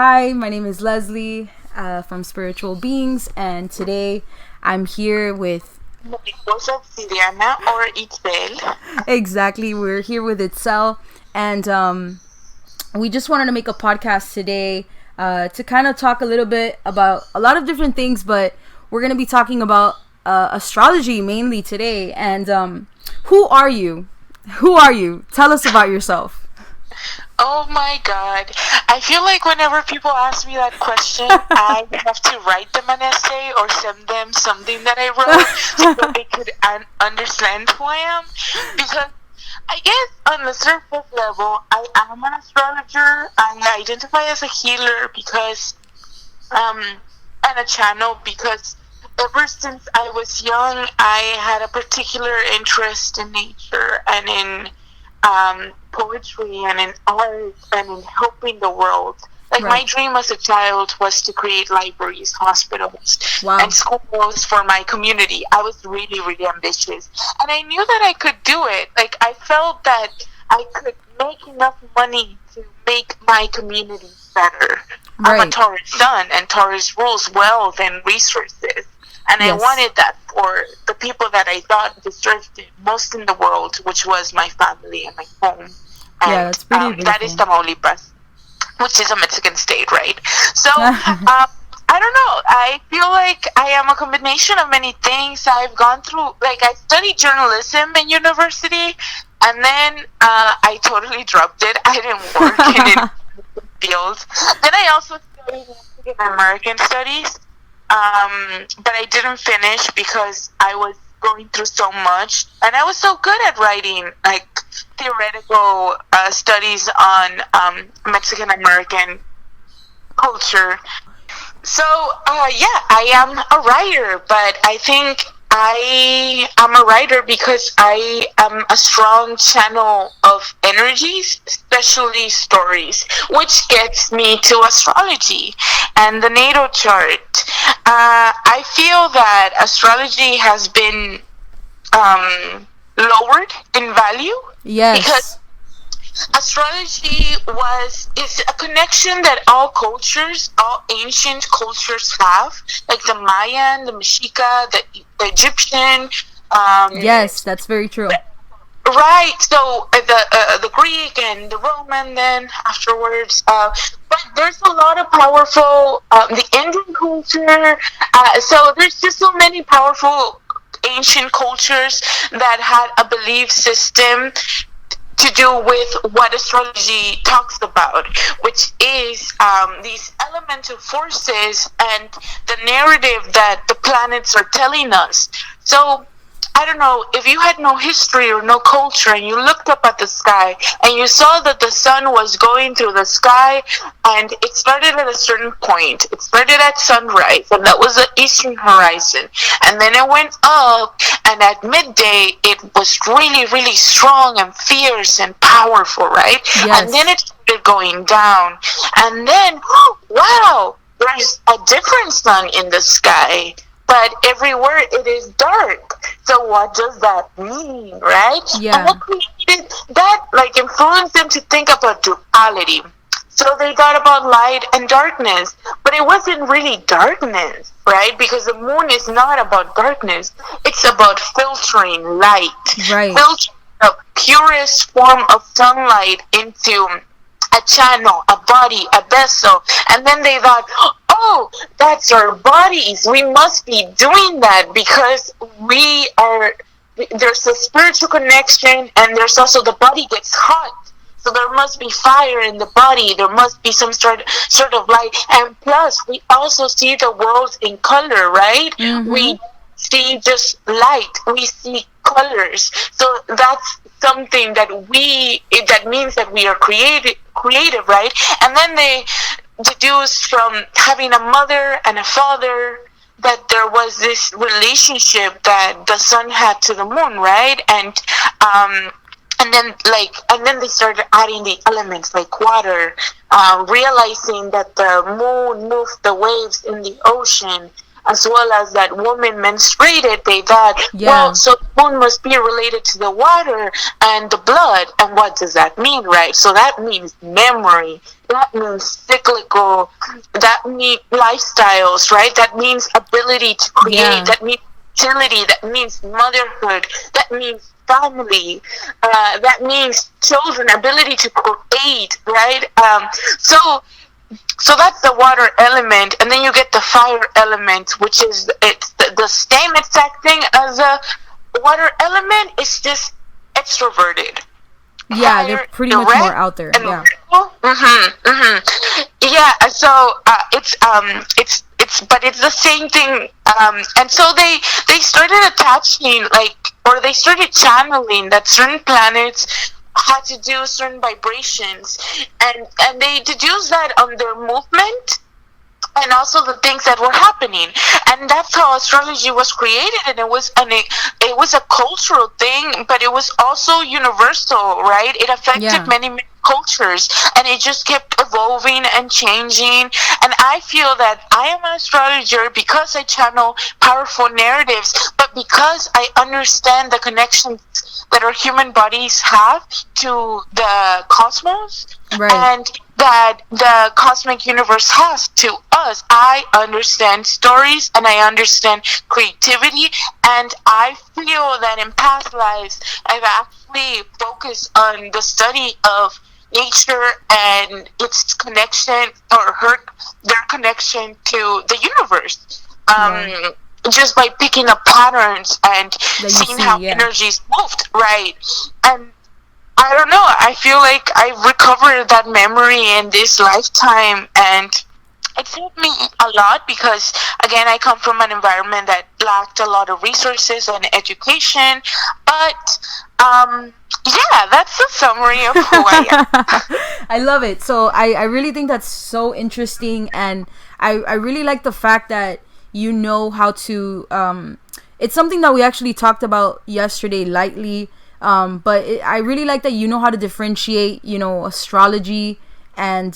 Hi, my name is Leslie from Spiritual Beings, and today I'm here with. Siriana or Itzel. Exactly, we're here with Itzel, and we just wanted to make a podcast today to kind of talk a little bit about a lot of different things, but we're going to be talking about astrology mainly today. And who are you? Who are you? Tell us about yourself. Oh my god. I feel like whenever people ask me that question, I have to write them an essay or send them something that I wrote so they could understand who I am. Because I guess on the surface level, I am an astrologer. I identify as a healer because, and a channel because ever since I was young, I had a particular interest in nature and in poetry and in art and in helping the world. Like my dream as a child was to create libraries, hospitals, and schools for my community. I was really, really ambitious. And I knew that I could do it. Like I felt that I could make enough money to make my community better. I'm a Taurus sun, and Taurus rules wealth and resources. And I wanted that for the people that I thought deserved it most in the world, which was my family and my home. And that's pretty beautiful. That is Tamaulipas, which is a Mexican state, right? So, I don't know. I feel like I am a combination of many things. I've gone through, like, I studied journalism in university, and then I totally dropped it. I didn't work in it field. Then I also studied Mexican American studies. But I didn't finish because I was going through so much, and I was so good at writing like theoretical studies on Mexican American culture. So I am a writer, but I think I am a writer because I am a strong channel of energies, especially stories, which gets me to astrology and the natal chart. I feel that astrology has been lowered in value. Yes. Because astrology is a connection that all ancient cultures have, like the Mayan, the Mexica, the Egyptian. Yes, that's very true. Right. So the Greek and the Roman then afterwards. But there's a lot of powerful the Indian culture. So there's just so many powerful ancient cultures that had a belief system to do with what astrology talks about, which is these elemental forces and the narrative that the planets are telling us. So I don't know, if you had no history or no culture and you looked up at the sky and you saw that the sun was going through the sky and it started at a certain point. It started at sunrise, and that was the eastern horizon. And then it went up, and at midday it was really, really strong and fierce and powerful, right? Yes. And then it started going down. And then, wow, there's a different sun in the sky. But everywhere it is dark. So what does that mean, right? Yeah. And what created that, like, influenced them to think about duality. So they thought about light and darkness. But it wasn't really darkness, right? Because the moon is not about darkness. It's about filtering light. Right. Filtering the purest form of sunlight into a channel, a body, a vessel. And then they thought, oh, that's our bodies. We must be doing that because there's a spiritual connection, and there's also the body gets hot. So there must be fire in the body. There must be some sort of light. And plus, we also see the world in color, right? Mm-hmm. We see just light. We see colors. So that's something that means that we are creative, right? And then they deduced from having a mother and a father that there was this relationship that the sun had to the moon, right? And then they started adding the elements like water, realizing that the moon moved the waves in the ocean, as well as that woman menstruated, they thought, well, so the moon must be related to the water and the blood. And what does that mean, right? So that means memory. That means cyclical. That means lifestyles, right? That means ability to create. That means fertility. That means motherhood. That means family. That means children, ability to create, right? So that's the water element, and then you get the fire element, which is it's the same exact thing as a water element. It's just extroverted. Yeah, they're pretty much more out there. Yeah. Yeah. So but it's the same thing. And so they started attaching or they started channeling that certain planets had to do certain vibrations, and they deduced that on their movement and also the things that were happening, and that's how astrology was created. And it was a cultural thing, but it was also universal, right? It affected many cultures, and it just kept evolving and changing. And I feel that I am an astrologer because I channel powerful narratives, but because I understand the connections that our human bodies have to the cosmos, and that the cosmic universe has to us. I understand stories, and I understand creativity, and I feel that in past lives I've actually focused on the study of nature and its connection, or their connection to the universe, just by picking up patterns and seeing how energies moved, right? And I don't know, I feel like I've recovered that memory in this lifetime, and it's helped me a lot because, again, I come from an environment that lacked a lot of resources and education. But that's the summary of who I am. I love it. So I really think that's so interesting, and I really like the fact that you know how to it's something that we actually talked about yesterday lightly, but I really like that you know how to differentiate, astrology and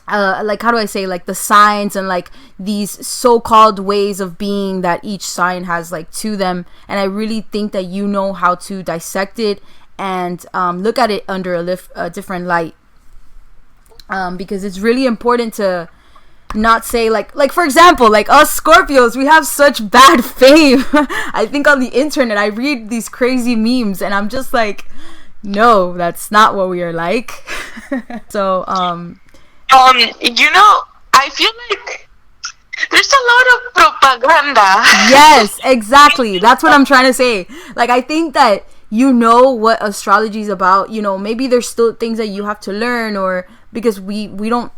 like, how do I say, like the signs and like these so-called ways of being that each sign has like to them. And I really think that you know how to dissect it and look at it under a different light, because it's really important to not say like for example, like us Scorpios, we have such bad fame. I think on the internet I read these crazy memes and I'm just like, no, that's not what we are like. So I feel like there's a lot of propaganda. Yes, exactly. That's what I'm trying to say. Like, I think that you know what astrology is about. Maybe there's still things that you have to learn, or because we don't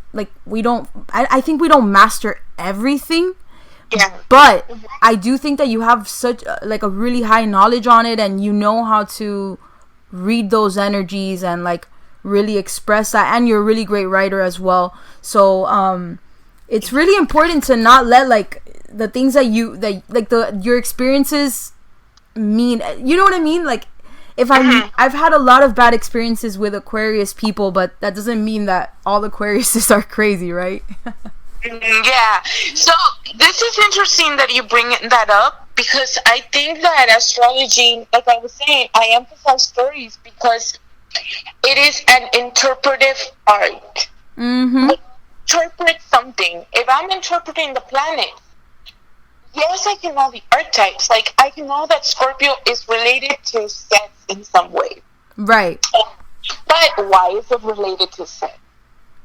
I think we don't master everything. Yeah. But I do think that you have such like a really high knowledge on it, and you know how to read those energies and like really express that, and you're a really great writer as well. So it's really important to not let like the things that your experiences mean, you know what I mean? Like, if I've had a lot of bad experiences with Aquarius people, but that doesn't mean that all Aquariuses are crazy, right? Yeah. So this is interesting that you bring that up, because I think that astrology, like I was saying, I emphasize stories because it is an interpretive art. Interpret something. If I'm interpreting the planet, yes, I can know the archetypes. Like, I can know that Scorpio is related to sex in some way. Right. But why is it related to sex?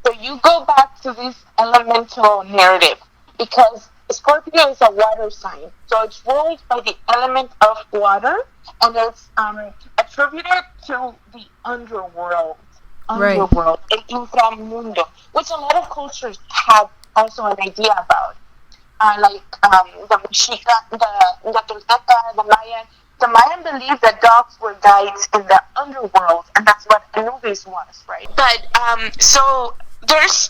So you go back to this elemental narrative, because Scorpio is a water sign. So it's ruled by the element of water, and it's attributed to the underworld. Underworld, el inframundo, which a lot of cultures have also an idea about. Like the Mexica, the Tolteca, the Mayan. The Mayan believed that dogs were guides in the underworld, and that's what Anubis was, right? But so there's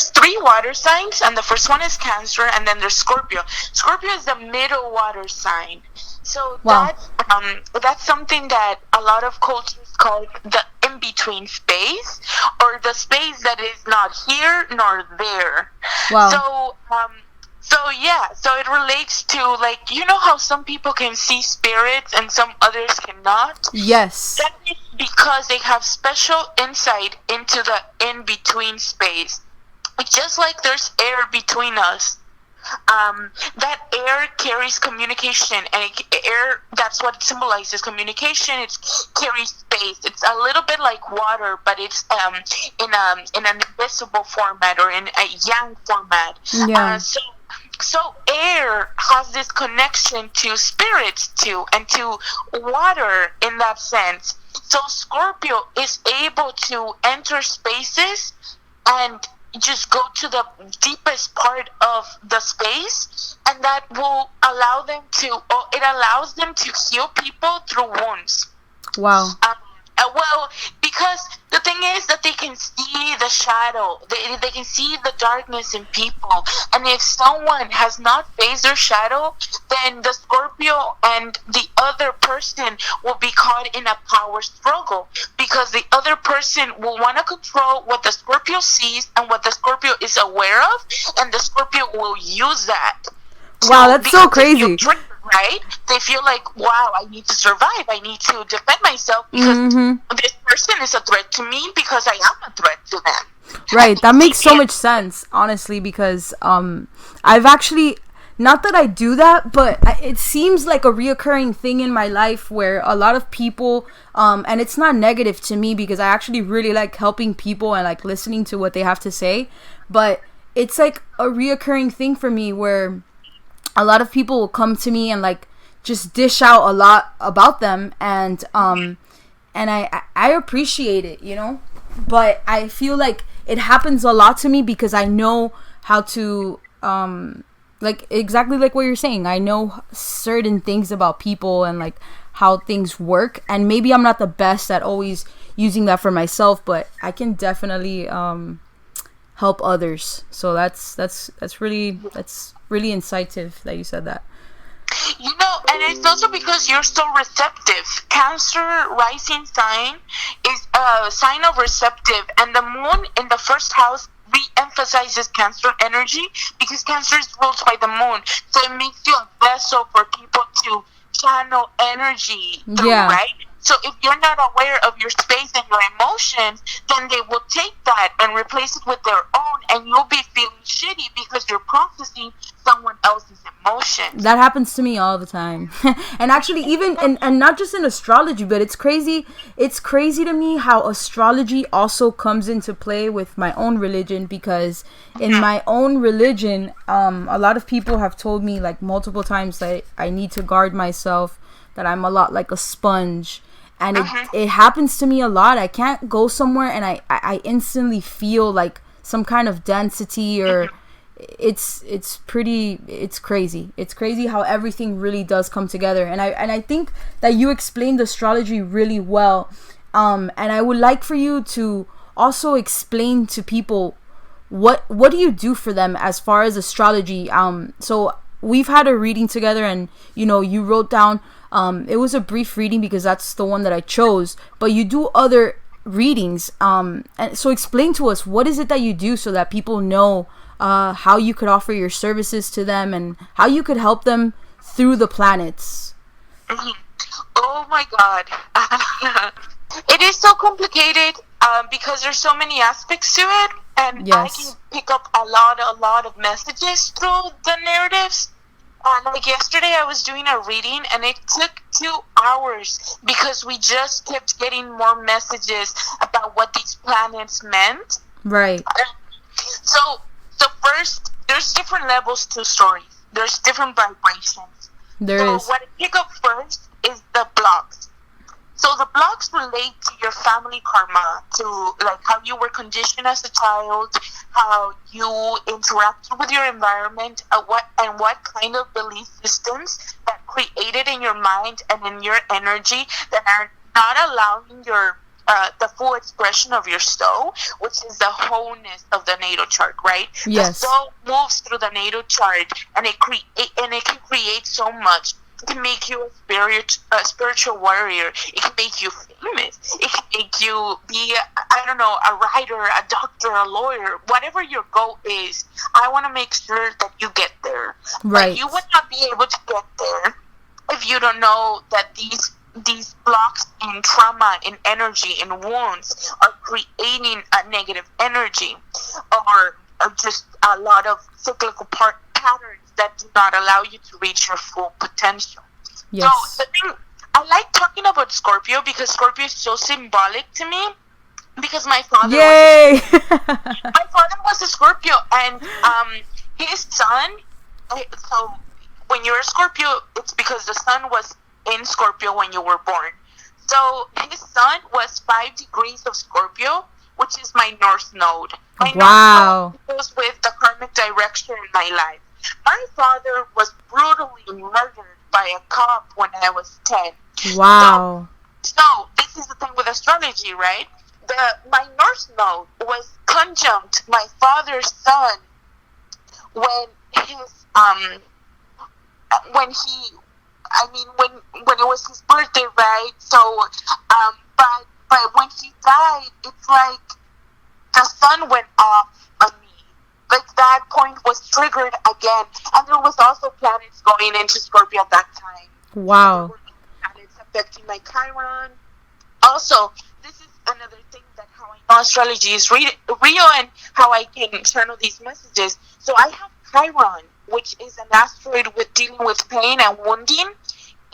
three water signs, and the first one is Cancer, and then there's Scorpio. Scorpio is the middle water sign. So that's something that a lot of cultures call the in-between space, or the space that is not here nor there. Wow. So So yeah, so it relates to, like, you know how some people can see spirits and some others cannot? Yes. That is because they have special insight into the in-between space. Just like there's air between us, that air carries communication, and air, that's what it symbolizes, communication. It carries space. It's a little bit like water, but it's in an invisible format, or in a yang format. Yeah. So air has this connection to spirits too, and to water in that sense. So Scorpio is able to enter spaces and just go to the deepest part of the space, and that will allow them to, or it allows them to heal people through wounds. Wow. Well, because the thing is that they can see the shadow, they can see the darkness in people, and if someone has not faced their shadow, then the Scorpio and the other person will be caught in a power struggle, because the other person will want to control what the Scorpio sees and what the Scorpio is aware of, and the Scorpio will use that. Wow, that's so crazy. Right? They feel like, wow, I need to survive. I need to defend myself, because this person is a threat to me, because I am a threat to them. Right, that makes so much sense, honestly, because I've actually, not that I do that, but it seems like a reoccurring thing in my life where a lot of people, and it's not negative to me, because I actually really like helping people and like listening to what they have to say, but it's like a reoccurring thing for me where a lot of people will come to me and like just dish out a lot about them, and I appreciate it, you know, but I feel like it happens a lot to me because I know how to like exactly like what you're saying. I know certain things about people and like how things work, and maybe I'm not the best at always using that for myself, but I can definitely help others. So that's really insightful that you said that. You know, and it's also because you're so receptive. Cancer rising sign is a sign of receptive, and the moon in the first house re-emphasizes Cancer energy, because Cancer is ruled by the moon, so it makes you a vessel for people to channel energy through, right? So if you're not aware of your space and your emotions, then they will take that and replace it with their own, and you'll be feeling shitty because you're processing someone else's emotions. That happens to me all the time. And actually, even and not just in astrology, but it's crazy to me how astrology also comes into play with my own religion, because in my own religion, a lot of people have told me like multiple times that I need to guard myself, that I'm a lot like a sponge. And it happens to me a lot. I can't go somewhere and I instantly feel like some kind of density, or it's crazy. It's crazy how everything really does come together. And I think that you explained astrology really well. And I would like for you to also explain to people what do you do for them as far as astrology. So we've had a reading together, and you know, you wrote down, it was a brief reading because that's the one that I chose, but you do other readings, and so explain to us, what is it that you do so that people know how you could offer your services to them and how you could help them through the planets. Oh my god. It is so complicated, because there's so many aspects to it, and I can pick up a lot of messages through the narratives. Like yesterday I was doing a reading, and it took 2 hours because we just kept getting more messages about what these planets meant. Right. So first, there's different levels to stories. There's different vibrations. So what I pick up first is the blocks. So the blocks relate to your family karma, to like how you were conditioned as a child, how you interacted with your environment, what kind of belief systems that created in your mind and in your energy that are not allowing your the full expression of your soul, which is the wholeness of the natal chart, right? Yes. The soul moves through the natal chart, and it can create so much. can make you a spiritual warrior. It can make you famous. It can make you be, I don't know, a writer, a doctor, a lawyer. Whatever your goal is, I want to make sure that you get there. Right. But you would not be able to get there if you don't know that these blocks in trauma, in energy, in wounds are creating a negative energy, or just a lot of cyclical patterns that do not allow you to reach your full potential. Yes. So the thing, I like talking about Scorpio because Scorpio is so symbolic to me, because my father was a Scorpio, and his son, so when you're a Scorpio, it's because the sun was in Scorpio when you were born. So his sun was 5 degrees of Scorpio, which is my North Node. My North Node goes with the karmic direction in my life. My father was brutally murdered by a cop when I was 10. Wow. So this is the thing with astrology, right? My North Node was conjunct my father's sun when his when it was his birthday, right? So but when he died, it's like the sun went off on me. Like that point was triggered again, and there was also planets going into Scorpio at that time. Wow. There were planets affecting my Chiron. Also, this is another thing that how I know astrology is real and how I can channel these messages. So I have Chiron, which is an asteroid with dealing with pain and wounding,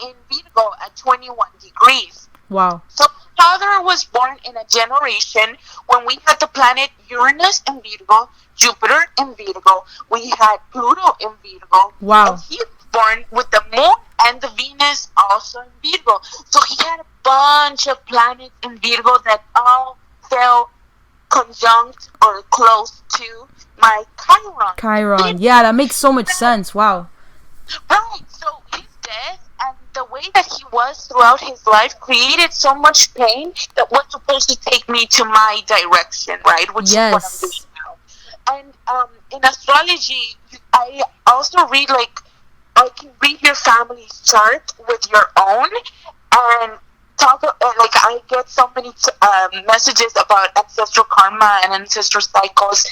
in Virgo at 21 degrees. Wow. So my father was born in a generation when we had the planet Uranus in Virgo, Jupiter in Virgo, we had Pluto in Virgo. Wow. And he was born with the moon and the Venus also in Virgo. So he had a bunch of planets in Virgo that all fell conjunct or close to my Chiron. Yeah, that makes so much sense. Wow. Right. So his death and the way that he was throughout his life created so much pain that was supposed to take me to my direction, right? Which is what I'm doing now. And in astrology, I also read, like, I can read your family's chart with your own, and like I get so many messages about ancestral karma and ancestral cycles,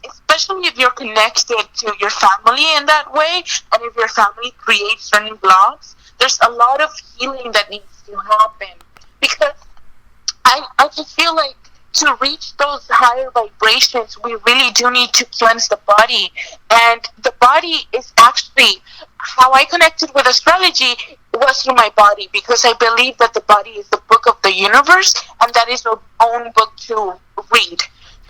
especially if you're connected to your family in that way, and if your family creates certain blocks, there's a lot of healing that needs to happen, because I just feel like to reach those higher vibrations, we really do need to cleanse the body. And the body is actually, how I connected with astrology was through my body, because I believe that the body is the book of the universe, and that is our own book to read.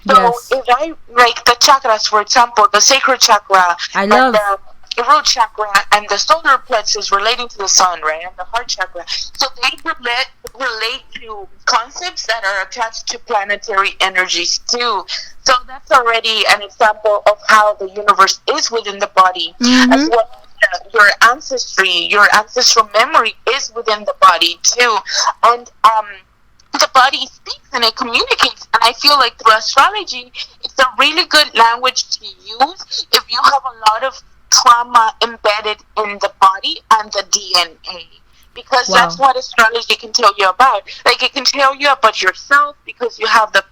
So if I, like the chakras, for example, the sacral chakra, the root chakra, and the solar plexus relating to the sun, right, and the heart chakra, so they relate to concepts that are attached to planetary energies too. So that's already an example of how the universe is within the body, as well as your ancestry, your ancestral memory is within the body too. And the body speaks and it communicates, and I feel like through astrology, it's a really good language to use if you have a lot of trauma embedded in the body and the DNA, because that's what astrology can tell you about. Like, it can tell you about yourself, because you have the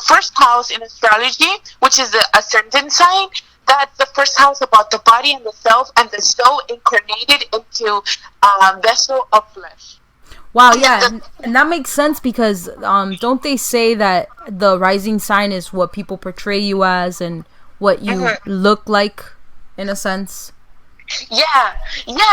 first house in astrology, which is the ascendant sign. That's the first house about the body and the self, and the soul incarnated into a vessel of flesh. Wow, yeah, and that makes sense, because don't they say that the rising sign is what people portray you as and what you look like, in a sense? Yeah,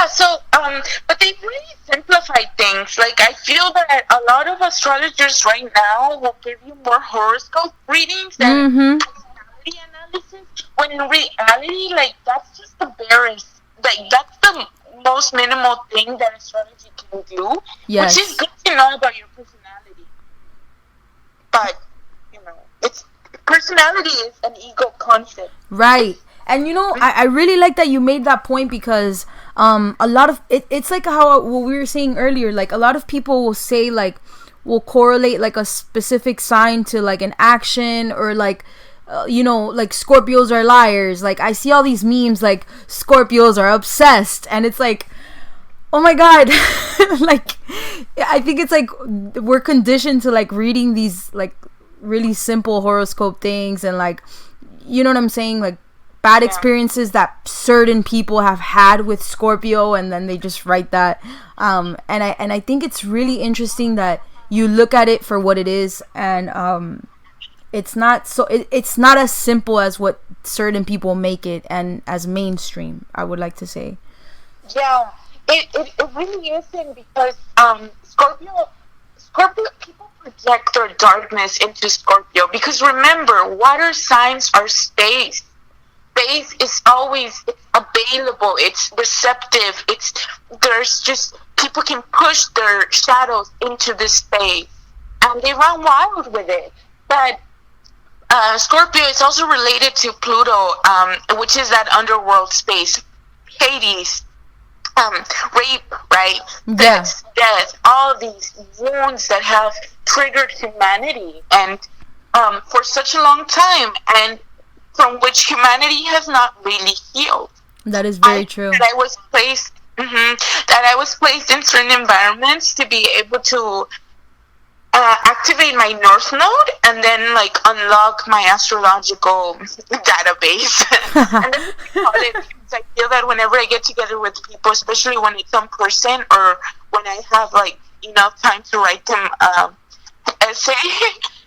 so, but they really simplified things. Like, I feel that a lot of astrologers right now will give you more horoscope readings than personality analysis, when in reality, like, that's just the barest, like, that's the most minimal thing that astrology can do, which is good to know about your personality. But, you know, personality is an ego concept. Right. And you know, I really like that you made that point, because a lot of it's like how what we were saying earlier, like a lot of people will say, like, will correlate like a specific sign to like an action, or like you know, like Scorpios are liars. Like, I see all these memes like Scorpios are obsessed, and it's like, Oh my god. Like, I think it's like we're conditioned to like reading these like really simple horoscope things, and like, you know what I'm saying, like bad experiences that certain people have had with Scorpio, and then they just write that. And I think it's really interesting that you look at it for what it is, and it's not it's not as simple as what certain people make it, and as mainstream, I would like to say. Yeah, it really isn't, because Scorpio people project their darkness into Scorpio, because remember, water signs are space. Space is always available. It's receptive. There's just people can push their shadows into this space, and they run wild with it. But Scorpio is also related to Pluto, which is that underworld space, Hades, rape, right? Yeah. Death, all these wounds that have triggered humanity, and for such a long time, and from which humanity has not really healed. That is very true. That I was placed, that I was placed in certain environments to be able to activate my North Node, and then like unlock my astrological database. And that's what I call it, because I feel that whenever I get together with people, especially when it's in person, or when I have like enough time to write them essay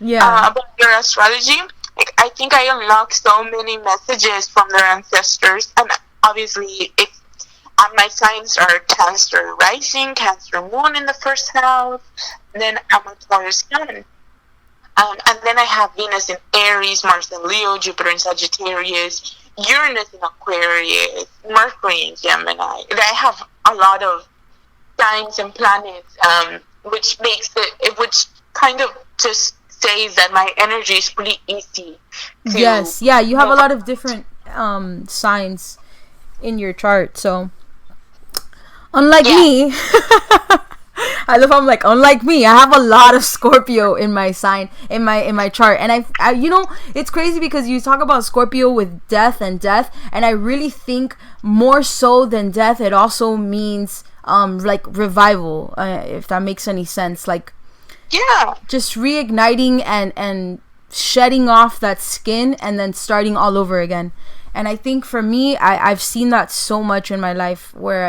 about their astrology, like, I think I unlock so many messages from their ancestors. And obviously my signs are Cancer rising, Cancer moon in the first house, and then I'm a Taurus sun. And then I have Venus in Aries, Mars in Leo, Jupiter in Sagittarius, Uranus in Aquarius, Mercury in Gemini. I have a lot of signs and planets, which makes which kind of just says that my energy is pretty easy. Yes, yeah, you have a lot of different signs in your chart, so unlike me, I love how I'm like, unlike me, I have a lot of Scorpio in my sign, in my chart. And I you know, it's crazy because you talk about Scorpio with death, and I really think more so than death, it also means like revival, if that makes any sense. Like, just reigniting and shedding off that skin, and then starting all over again. And I think for me, I've seen that so much in my life, where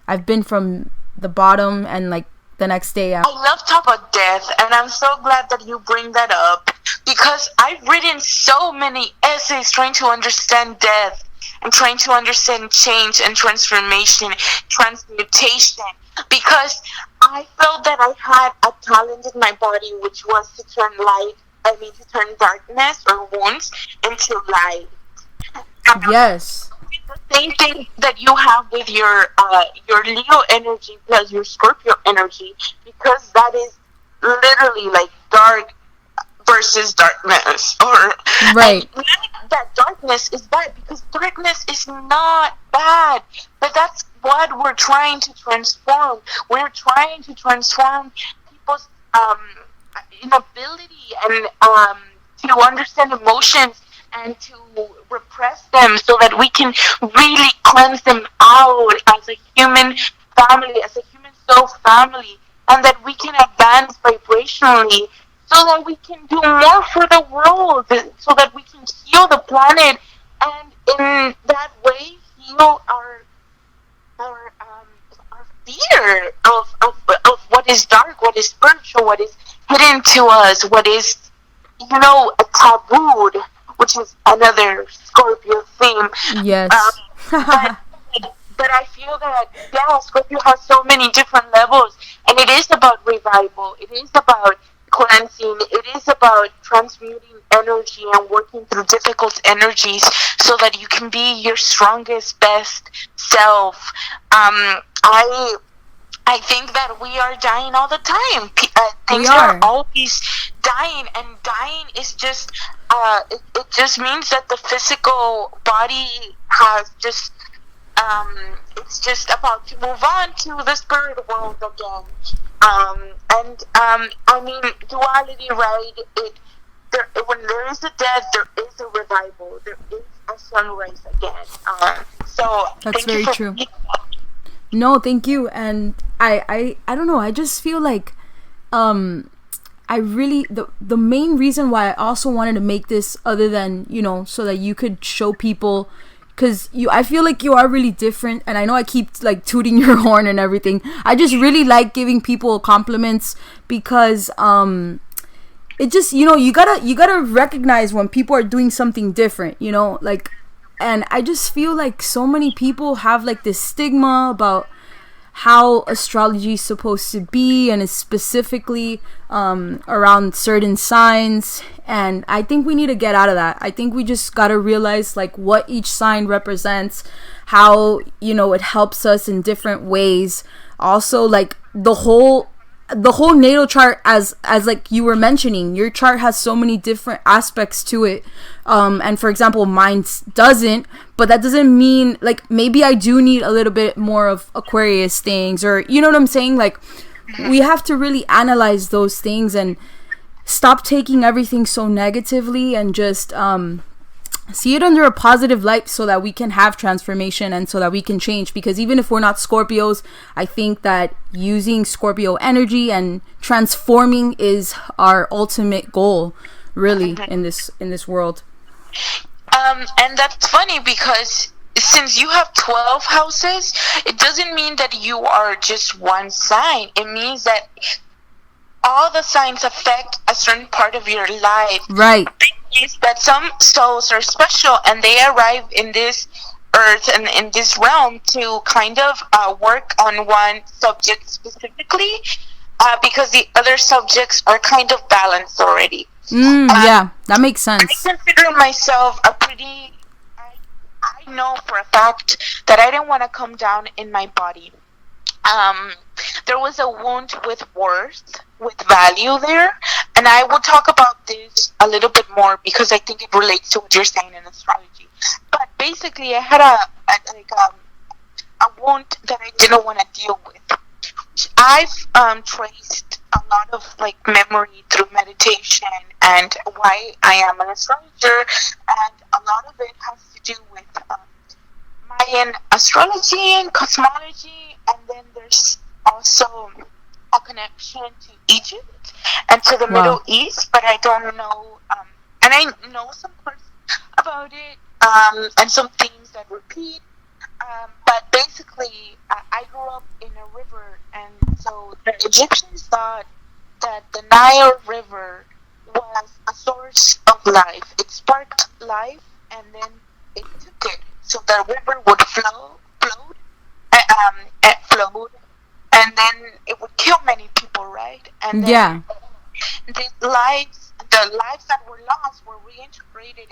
I've been from the bottom, and like the next day I love to talk about death, and I'm so glad that you bring that up, because I've written so many essays trying to understand death, and trying to understand change and transformation, transmutation, because I felt that I had a talent in my body, which was to turn to turn darkness or wounds into light. Yes. The same thing that you have with your Leo energy plus your Scorpio energy, because that is literally like dark versus darkness, or right. That darkness is bad, because darkness is not bad, but that's what we're trying to transform. We're trying to transform people's ability and to understand emotions, and to repress them, so that we can really cleanse them out as a human family, as a human soul family, and that we can advance vibrationally, so that we can do more for the world, so that we can heal the planet, and in that way heal our fear of what is dark, what is spiritual, what is hidden to us, what is tabooed, which is another Scorpio theme. Yes. But I feel that, Scorpio has so many different levels, and it is about revival, it is about cleansing, it is about transmuting energy and working through difficult energies, so that you can be your strongest, best self. I think that we are dying all the time. Things are always dying, and dying is just it just means that the physical body has just it's just about to move on to the spirit world again. I mean, duality, right? When there is a death, there is a revival. There is a sunrise again. So that's very true. No, thank you. And I don't know. I just feel like I really the main reason why I also wanted to make this, other than, you know, so that you could show people, because I feel like you are really different, and I know I keep like tooting your horn and everything. I just really like giving people compliments, because it just, you know, you gotta recognize when people are doing something different, you know, like. And I just feel like so many people have like this stigma about how astrology is supposed to be, and it's specifically around certain signs. And I think we need to get out of that. I think we just gotta realize like what each sign represents, how, you know, it helps us in different ways. Also, like the whole natal chart, as like you were mentioning, your chart has so many different aspects to it, and for example mine doesn't, but that doesn't mean, like, maybe I do need a little bit more of Aquarius things, or, you know what I'm saying, like, we have to really analyze those things and stop taking everything so negatively, and just see it under a positive light, so that we can have transformation and so that we can change. Because even if we're not Scorpios, I think that using Scorpio energy and transforming is our ultimate goal, really, in this world. And that's funny, because since you have 12 houses, it doesn't mean that you are just one sign. It means that all the signs affect a certain part of your life. Right. Is that some souls are special, and they arrive in this earth and in this realm to kind of work on one subject specifically, because the other subjects are kind of balanced already. Yeah, that makes sense. I consider myself a pretty... I know for a fact that I didn't want to come down in my body. There was a wound with worth, with value there, and I will talk about this a little bit more, because I think it relates to what you're saying in astrology. But basically, I had a wound that I didn't want to deal with. I've traced a lot of like memory through meditation and why I am an astrologer, and a lot of it has to do with Mayan astrology and cosmology, and then there's also a connection to Egypt and to the Middle East, but I don't know, and I know some parts about it, and some themes that repeat, but basically, I grew up in a river, and so the Egyptians thought that the Nile River was a source of life. It sparked life, and then it took it. So the river would float, and then it would kill many people, right? And then the lives that were lost were reintegrated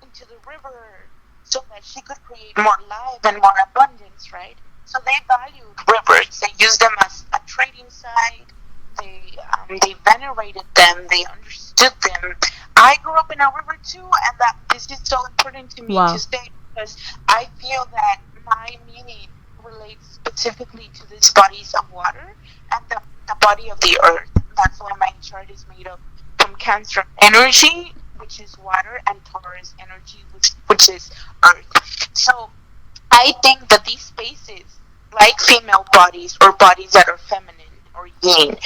into the river, so that she could create more life and more abundance, right? So they valued rivers. They used them as a trading site. They venerated them. They understood them. I grew up in a river too, and that this is so important to me to say, because I feel that my meaning relates specifically to these bodies of water and the body of the earth. That's why my chart is made up from Cancer energy, which is water, and Taurus energy, which is earth. So I think that these spaces, like female bodies or bodies that are feminine or yin,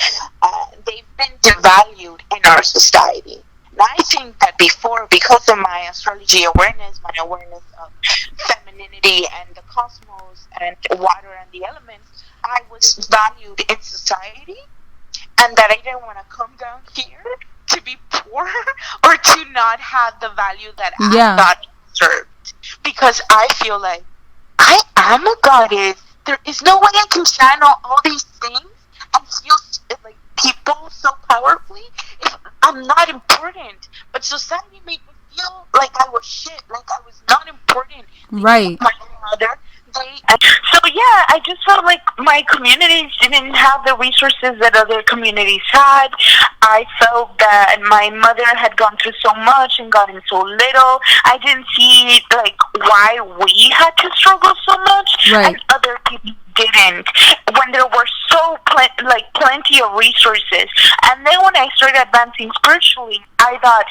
they've been devalued in our society. And I think that before, because of my astrology awareness, my awareness of femininity and the cosmos and water and the elements, I was valued in society, and that I didn't want to come down here to be poor or to not have the value that I thought deserved. Because I feel like I am a goddess. There is no way I can channel all these things and feel like people so powerfully if I'm not important. But society made me feel like I was shit, like I was not important. Right. My mother, so yeah, I just felt like my communities didn't have the resources that other communities had. I felt that my mother had gone through so much and gotten so little. I didn't see like why we had to struggle so much, and other people didn't, when there were so plenty of resources. And then when I started advancing spiritually, I thought,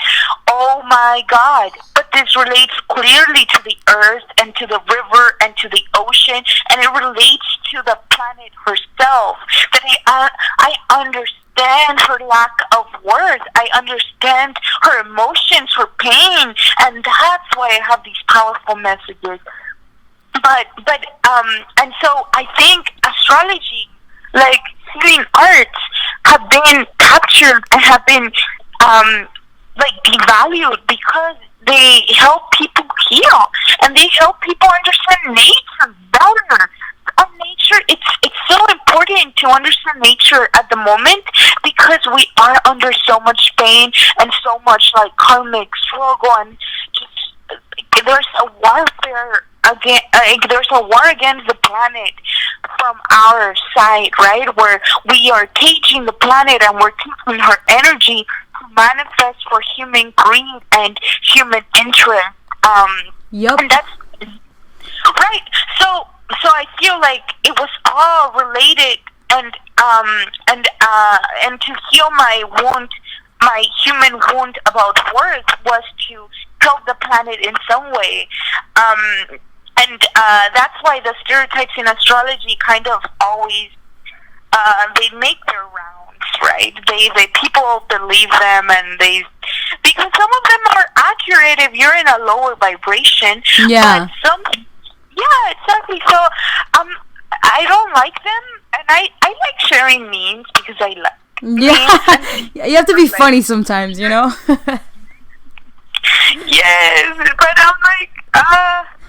oh my God, but this relates clearly to the earth and to the river and to the ocean, and it relates to the planet herself. That I understand her lack of worth. I understand her emotions, her pain, and that's why I have these powerful messages. And so I think astrology, like healing arts, have been captured and have been like devalued because they help people heal and they help people understand nature better. Nature, it's so important to understand nature at the moment because we are under so much pain and so much like karmic struggle, and just there's a warfare again. There's a war against the planet from our side, right? Where we are taking the planet and we're taking her energy to manifest for human greed and human interest. Yep. And that's right. So I feel like it was all related, and to heal my wound, my human wound about worth, was to help the planet in some way. And that's why the stereotypes in astrology kind of always they make their rounds, right? They people believe them, and because some of them are accurate if you're in a lower vibration. Yeah. But yeah, exactly. So I don't like them, and I like sharing memes because I like. Yeah, you have to be funny sometimes, you know. Yes, but I'm like,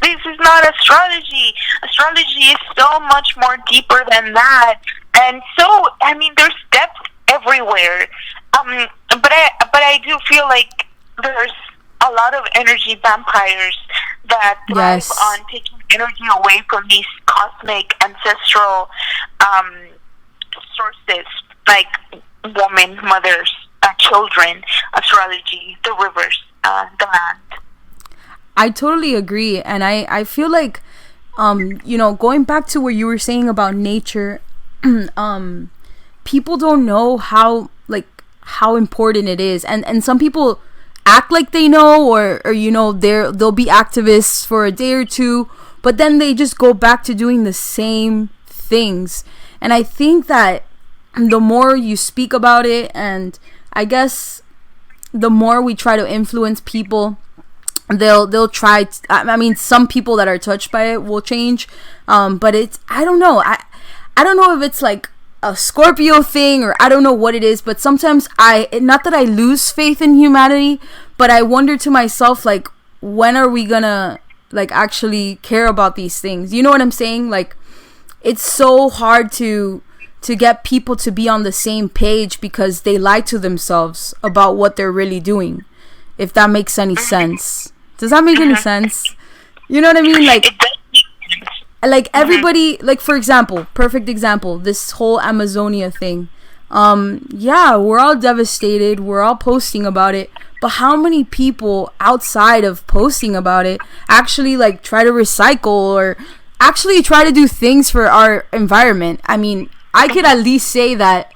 this is not astrology. Astrology is so much more deeper than that, and so I mean, there's depth everywhere. But I do feel like there's a lot of energy vampires that thrive on taking energy away from these cosmic ancestral sources, like women, mothers, children, astrology, the rivers, the land. I totally agree, and I feel like, you know, going back to what you were saying about nature, people don't know how important it is, and some people act like they know, or you know, they'll be activists for a day or two, but then they just go back to doing the same things. And I think that the more you speak about it, and I guess the more we try to influence people, they'll try I mean, some people that are touched by it will change, but it's, I don't know, I don't know if it's like a Scorpio thing, or I don't know what it is, but sometimes not that I lose faith in humanity, but I wonder to myself, like, when are we gonna like actually care about these things? You know what I'm saying? Like, it's so hard to get people to be on the same page because they lie to themselves about what they're really doing, if that makes any sense. Does that make any sense? You know what I mean? Like everybody, like, for example, perfect example, this whole Amazonia thing. Yeah, we're all devastated, we're all posting about it, but how many people outside of posting about it actually like try to recycle or actually try to do things for our environment? I mean, I could at least say that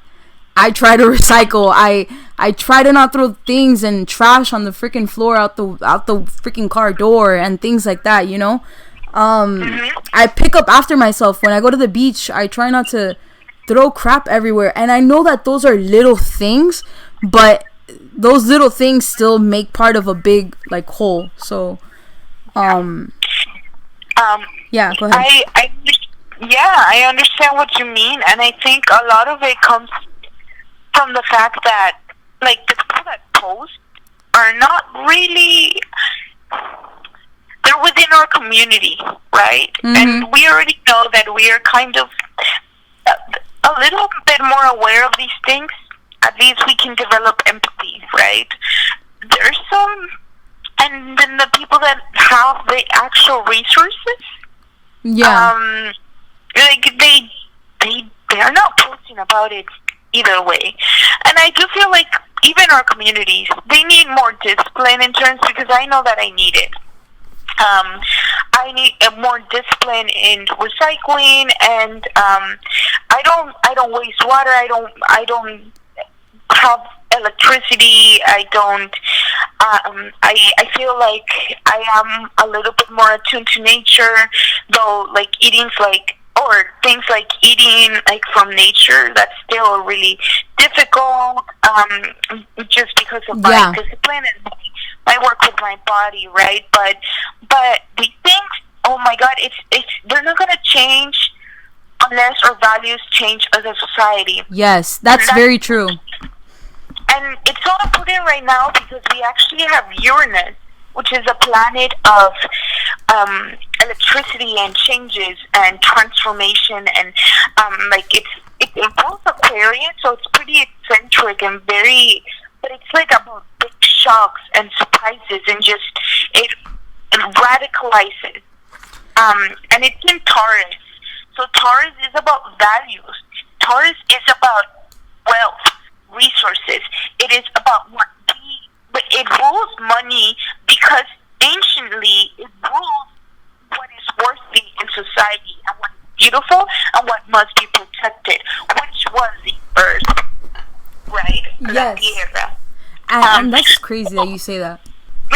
I try to recycle. I try to not throw things and trash on the freaking floor out the freaking car door and things like that, you know? I pick up after myself when I go to the beach. I try not to throw crap everywhere, and I know that those are little things, but those little things still make part of a big like whole. So yeah, go ahead. I understand what you mean, and I think a lot of it comes from the fact that like the people that post are not really, they're within our community, right? Mm-hmm. And we already know that we are kind of a little bit more aware of these things. At least we can develop empathy, right? There's some, and then the people that have the actual resources, like they are not posting about it either way. And I do feel like even our communities, they need more discipline in terms, because I know that I need it. I need more discipline in recycling, and I don't waste water. I don't have electricity. I don't I feel like I am a little bit more attuned to nature, though, like eating's like, or things like eating like from nature, that's still really difficult, just because of my discipline and my work with my body, right? But the things, oh my God, it's they're not gonna change unless our values change as a society. Yes, that's very true. And it's so important right now because we actually have Uranus, which is a planet of electricity and changes and transformation, and like it involves Aquarius, so it's pretty eccentric and very, but it's like about big shocks and surprises, and just it radicalizes. And it's in Taurus, so Taurus is about values. Taurus is about wealth, resources. It is about but it rules money because anciently it rules what is worthy in society and what is beautiful and what must be protected, which was the earth, right? Yes. Tierra. And that's crazy that you say that.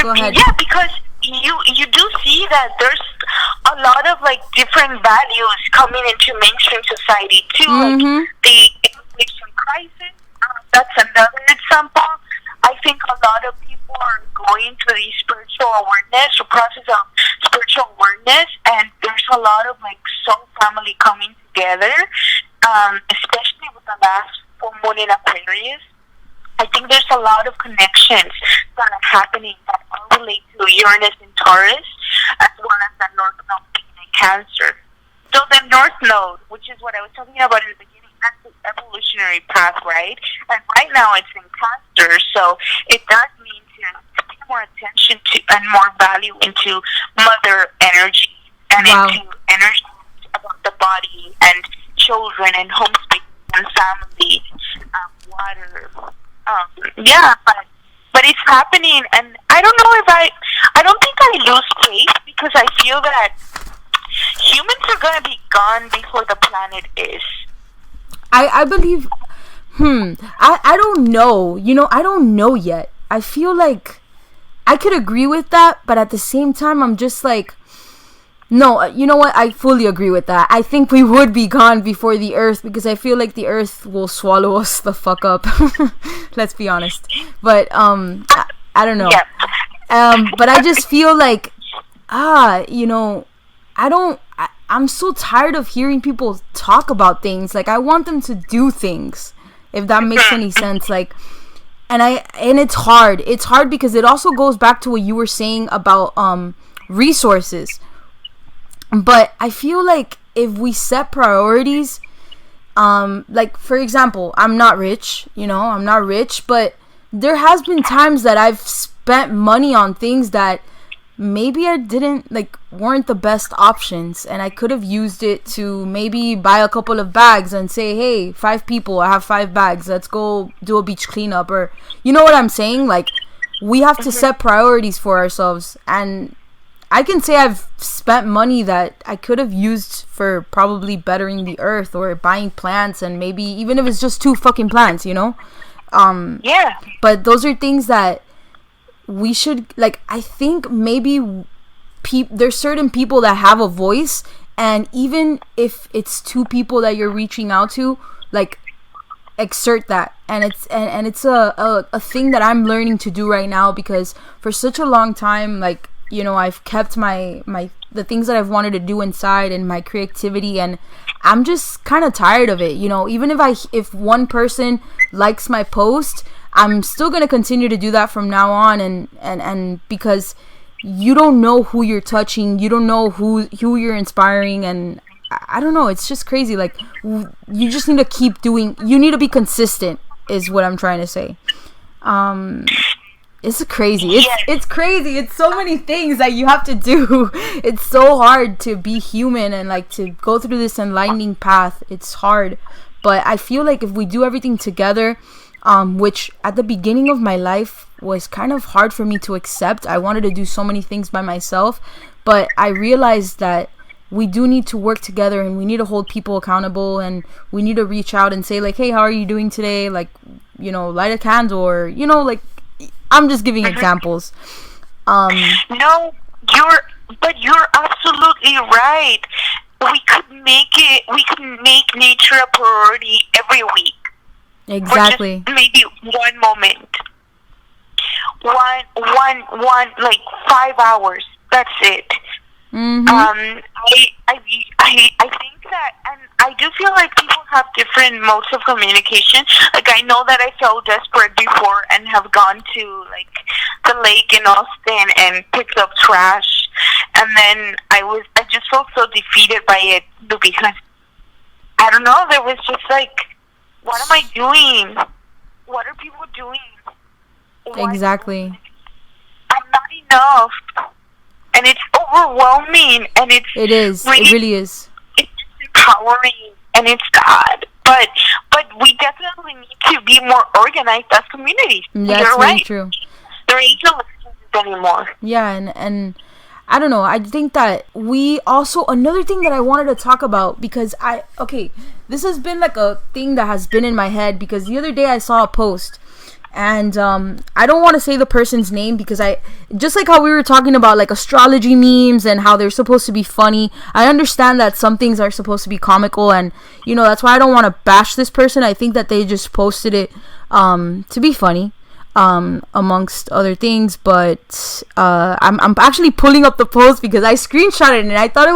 Go ahead. Yeah, because you do see that there's a lot of like different values coming into mainstream society too. Mm-hmm. Like the inflation crisis. That's another example. I think a lot of people are going to the spiritual awareness or process of spiritual awareness, and there's a lot of like soul family coming together, especially with the last full moon in Aquarius. I think there's a lot of connections that are happening that all relate to Uranus and Taurus, as well as the North Node in Cancer. So the North Node, which is what I was talking about in the beginning, that's the evolutionary path, right? And right now it's in Cancer, so it does mean to pay more attention to and more value into mother energy and into energy about the body and children and homespring and family, water. But it's happening, and I don't know if I don't think I lose faith because I feel that humans are going to be gone before the planet is. I believe, I don't know, I don't know yet. I feel like I could agree with that, but at the same time, I'm just like, no, you know what? I fully agree with that. I think we would be gone before the Earth because I feel like the Earth will swallow us the fuck up. Let's be honest. But, I don't know. But I just feel like, I'm so tired of hearing people talk about things. Like, I want them to do things, if that makes any sense. Like, and it's hard. It's hard because it also goes back to what you were saying about resources. But I feel like if we set priorities, like, for example, I'm not rich, but there has been times that I've spent money on things that maybe I didn't, weren't the best options, and I could have used it to maybe buy a couple of bags and say, hey, 5 people, I have 5 bags, let's go do a beach cleanup, or, you know what I'm saying? Like, we have to set priorities for ourselves, and I can say I've spent money that I could have used for probably bettering the earth or buying plants, and maybe even if it's just 2 fucking plants, Yeah. But those are things that we should, I think maybe there's certain people that have a voice, and even if it's 2 people that you're reaching out to, exert that. And it's a thing that I'm learning to do right now, because for such a long time, I've kept the things that I've wanted to do inside and my creativity, and I'm just kind of tired of it. Even if one person likes my post, I'm still going to continue to do that from now on, and because you don't know who you're touching, you don't know who you're inspiring, and I don't know, it's just crazy. You just need to keep doing, you need to be consistent is what I'm trying to say. It's crazy. It's crazy. It's so many things that you have to do. It's so hard to be human and to go through this enlightening path. It's hard. But I feel like if we do everything together, which at the beginning of my life was kind of hard for me to accept. I wanted to do so many things by myself, but I realized that we do need to work together, and we need to hold people accountable, and we need to reach out and say hey, how are you doing today? Light a candle, or I'm just giving examples. No, you're absolutely right. We could make nature a priority every week. Exactly. For just maybe one moment. One, like 5 hours. That's it. Mm-hmm. I think that, and I do feel like people have different modes of communication. Like, I know that I felt desperate before and have gone to, like, the lake in Austin and picked up trash. And then I just felt so defeated by it because, I don't know, there was just like, what am I doing? What are people doing? Exactly. I'm not enough. And it's overwhelming, and it really is. It's empowering, and it's God. But we definitely need to be more organized as communities. Yeah, You're that's right. really true. There ain't no excuses anymore. Yeah, and I don't know. I think that we also, another thing that I wanted to talk about, because this has been like a thing that has been in my head, because the other day I saw a post, and I don't want to say the person's name, because just like how we were talking about like astrology memes and how they're supposed to be funny, I understand that some things are supposed to be comical, and that's why I don't want to bash this person. I think that they just posted it to be funny, amongst other things, but I'm actually pulling up the post because I screenshotted it and I thought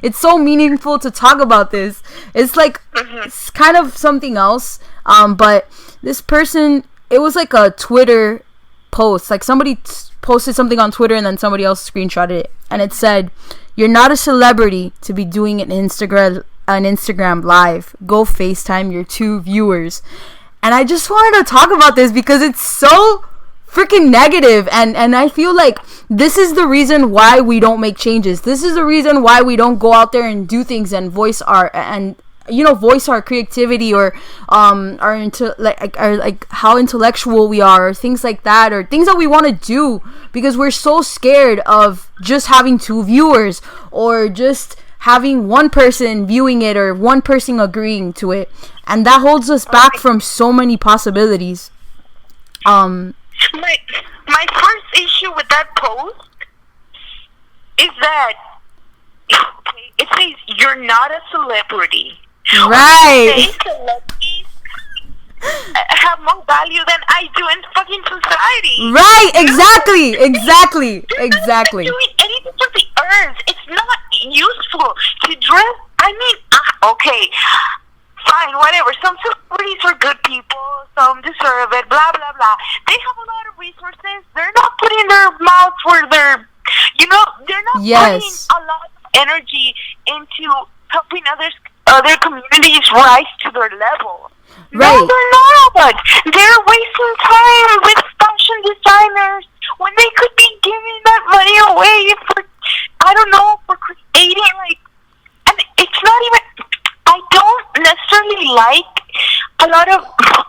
it's so meaningful to talk about this. It's like, it's kind of something else, but this person, it was like a Twitter post, like somebody posted something on Twitter and then somebody else screenshotted it, and it said, "You're not a celebrity to be doing an Instagram live. Go FaceTime your 2 viewers." And I just wanted to talk about this because it's so freaking negative, and I feel like this is the reason why we don't make changes. This is the reason why we don't go out there and do things and voice our creativity, or like how intellectual we are, or things like that, or things that we want to do, because we're so scared of just having 2 viewers, or just having one person viewing it, or one person agreeing to it, and that holds us back from so many possibilities. My first issue with that post is that it says you're not a celebrity. Right. Celebrities have more value than I do in fucking society. Right. Exactly. You're not doing anything for the earth. It's not useful to dress. I mean, okay, fine, whatever. Some celebrities are good people. Some deserve it. Blah blah blah. They have a lot of resources. They're not putting their mouths where they're not putting a lot of energy into helping other communities rise to their level. Right. No, they're not. They're wasting time with fashion designers when they could be giving that money away for, I don't know, for creating, like, and it's not even, I don't necessarily like a lot of,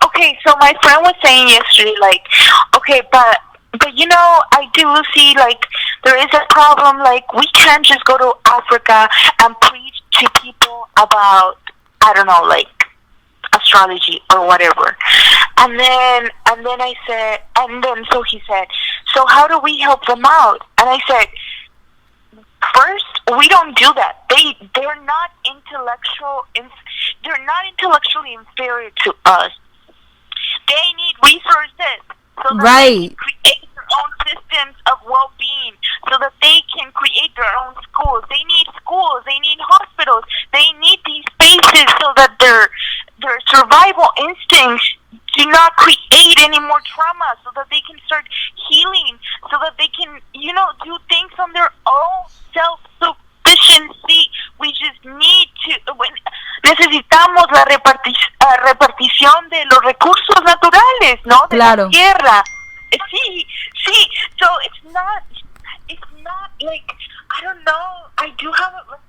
okay, so my friend was saying yesterday, like, okay, but I do see, like, there is a problem, like, we can't just go to Africa and preach to people about, I don't know, like, astrology or whatever. And then I said, so he said, so how do we help them out? And I said, first, we don't do that. They're not intellectually inferior to us. They need resources so that they can create their own systems of well-being, so that they can create their own schools. They need schools. They need hospitals. They need these spaces so that their survival instincts do not create any more trauma, so that they can start healing, so that they can, do things on their own self-sufficiency. We just need to, necesitamos la repartición de los recursos naturales, ¿no? De la tierra. Sí. So it's not like, I don't know, I do have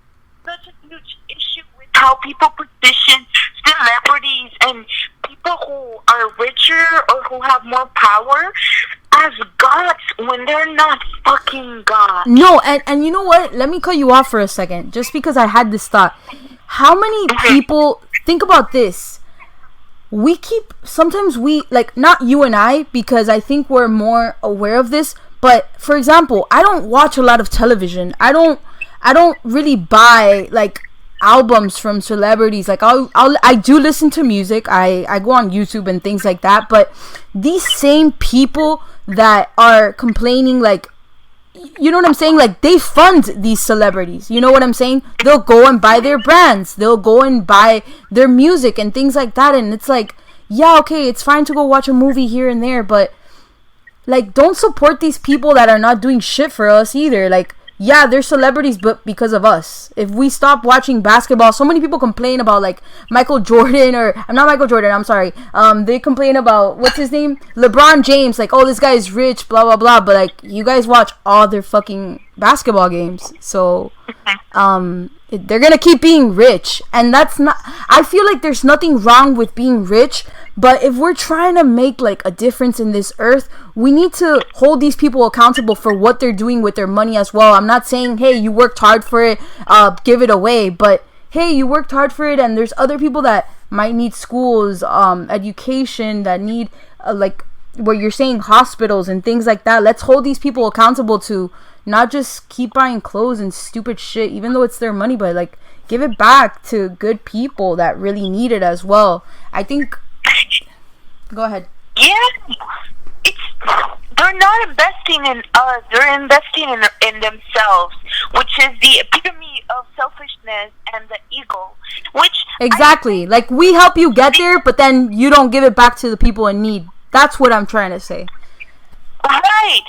such a huge issue with how people position celebrities and people who are richer or who have more power as gods when they're not fucking gods. No, and you know what? Let me cut you off for a second, just because I had this thought. How many people, think about this, sometimes we, like, not you and I, because I think we're more aware of this, but for example, I don't watch a lot of television. I don't really buy like albums from celebrities. Like I do listen to music. I go on YouTube and things like that, but these same people that are complaining, like, you know what I'm saying? Like, they fund these celebrities. You know what I'm saying? They'll go and buy their brands. They'll go and buy their music and things like that. And it's like, yeah, okay, it's fine to go watch a movie here and there, but, like, don't support these people that are not doing shit for us either. Like, yeah, they're celebrities, but because of us. If we stop watching basketball, so many people complain about, like, Michael Jordan, or I'm not Michael Jordan, I'm sorry. They complain about, what's his name? LeBron James. Like, oh, this guy is rich, blah, blah, blah. But, like, you guys watch all their fucking basketball games. So, they're gonna keep being rich. And that's not, I feel like there's nothing wrong with being rich. But if we're trying to make, like, a difference in this earth, we need to hold these people accountable for what they're doing with their money as well. I'm not saying, hey, you worked hard for it, give it away. But, hey, you worked hard for it, and there's other people that might need schools, education, that need, like, what you're saying, hospitals and things like that. Let's hold these people accountable to not just keep buying clothes and stupid shit, even though it's their money, but, like, give it back to good people that really need it as well. I think... Go ahead. Yeah, they're not investing in us. They're investing in themselves, which is the epitome of selfishness and the ego. Which exactly, like, we help you get there, but then you don't give it back to the people in need. That's what I'm trying to say. Right.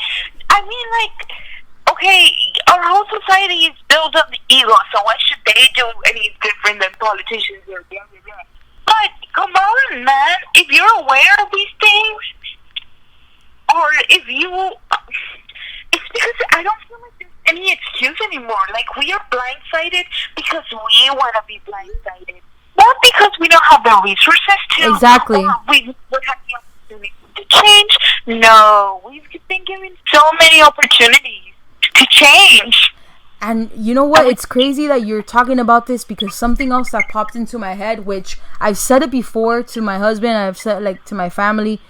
I mean, like, okay, our whole society is built on the ego, so why should they do any different than politicians or blah, blah, blah. But, come on, man, if you're aware of these things, or if you, it's because I don't feel like there's any excuse anymore. Like, we are blindsided because we want to be blindsided. Not because we don't have the resources to. Exactly. Or we would have the opportunity to change. No, we've been given so many opportunities to change. And you know what? It's crazy that you're talking about this, because something else that popped into my head, which I've said it before to my husband, I've said, like, to my family.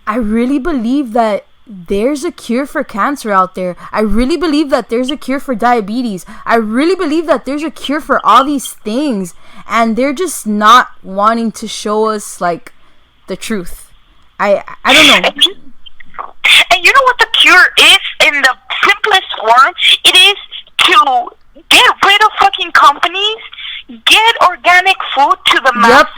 I really believe that there's a cure for cancer out there. I really believe that there's a cure for diabetes. I really believe that there's a cure for all these things. And they're just not wanting to show us, like, the truth. I don't know. And you know what the cure is in the simplest form? It is to get rid of fucking companies, get organic food to the masses.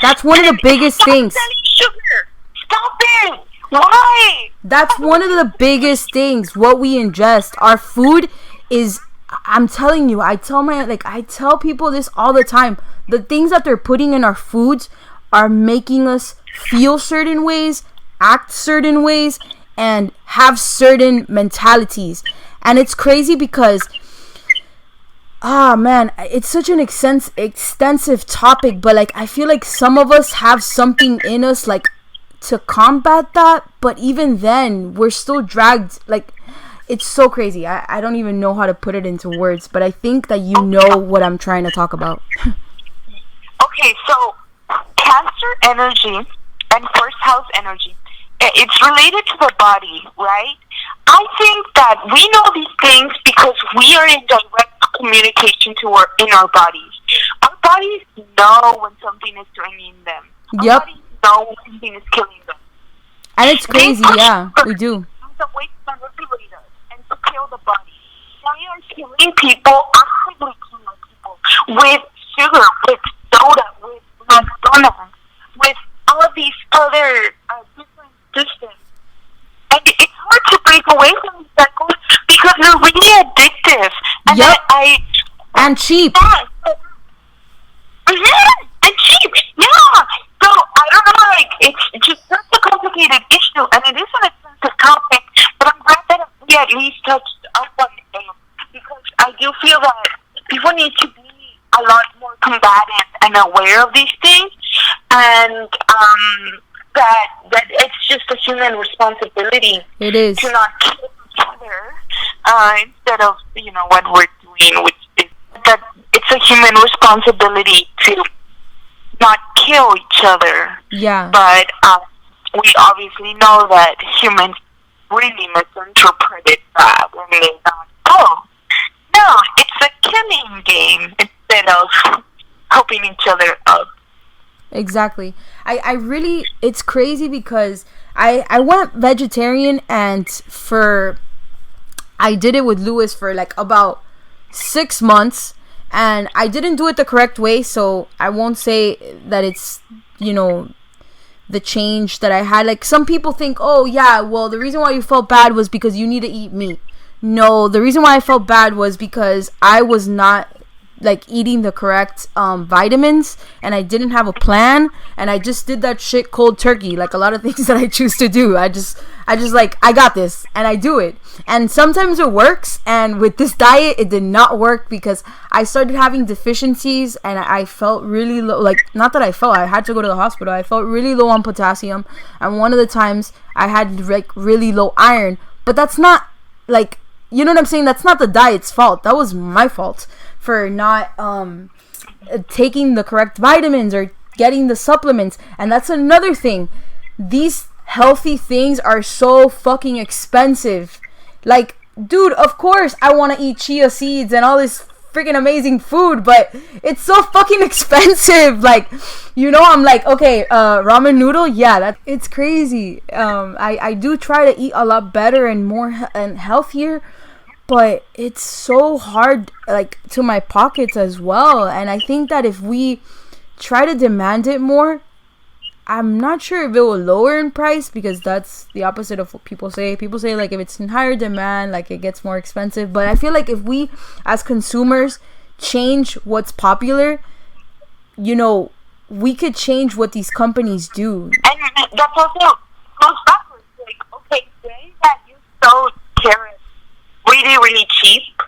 That's one of the biggest things. Stop selling sugar. Stop it. Why? That's one of the biggest things. What we ingest, our food is. I'm telling you. I tell people this all the time. The things that they're putting in our foods are making us feel certain ways, act certain ways, and have certain mentalities. And it's crazy because, man, it's such an extensive topic, but, like, I feel like some of us have something in us, like, to combat that, but even then, we're still dragged, like, it's so crazy. I don't even know how to put it into words, but I think that you know what I'm trying to talk about. Okay, so, Cancer energy and first house energy, it's related to the body, right? I think that we know these things because we are in direct communication in our bodies. Our bodies know when something is draining them. Our bodies know when something is killing them. And it's crazy, yeah, we do. The way to manipulate us and to kill the body. We are killing people, actively killing people, with sugar, with soda, with McDonald's, with all of these other different systems. And it's hard to break away from these cycles because they're really addictive. And and cheap. And cheap, yeah. So, I don't know, like, it's just such a complicated issue, and it is an expensive topic, but I'm glad that we at least touched up on it, because I do feel that people need to be a lot more combative and aware of these things, and that it's just a human responsibility. It is. To not kill each other, instead of, what we're doing, which is that it's a human responsibility to not kill each other. Yeah. But we obviously know that humans really misinterpreted that when they thought, oh, no, it's a killing game instead of helping each other up. Exactly. I really, it's crazy because I went vegetarian, and I did it with Lewis for like about 6 months, and I didn't do it the correct way, so I won't say that it's, the change that I had. Like, some people think, oh yeah, well, the reason why you felt bad was because you need to eat meat. No, the reason why I felt bad was because I was not like eating the correct vitamins, and I didn't have a plan, and I just did that shit cold turkey, like a lot of things that I choose to do. I just like, I got this, and I do it, and sometimes it works. And with this diet, it did not work because I started having deficiencies, and I felt really low. Like, not that I had to go to the hospital. I felt really low on potassium, and one of the times I had like really low iron. But that's not like, you know what I'm saying? That's not the diet's fault. That was my fault for not taking the correct vitamins or getting the supplements. And that's another thing. These healthy things are so fucking expensive. Like, dude, of course I want to eat chia seeds and all this freaking amazing food, but it's so fucking expensive. Like, I'm like, okay, ramen noodle, yeah, it's crazy. I do try to eat a lot better and more and healthier, but it's so hard, like, to my pockets as well. And I think that if we try to demand it more, I'm not sure if it will lower in price, because that's the opposite of what people say. People say, like, if it's in higher demand, like, it gets more expensive. But I feel like if we, as consumers, change what's popular, we could change what these companies do. And that's also goes backwards. Like, okay, say that you sold carrots really, really cheap,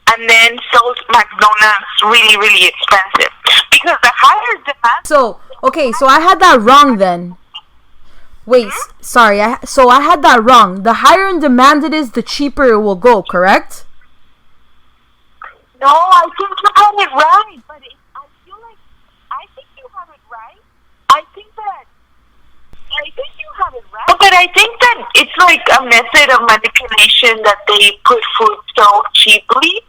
and then sold McDonald's really, really expensive, because the higher demand. So I had that wrong then. Wait, sorry. So I had that wrong. The higher in demand it is, the cheaper it will go, correct? No, I think you had it right, but I feel like I think you have it right. I think you have it right. But I think that it's like a method of manipulation that they put food so cheaply.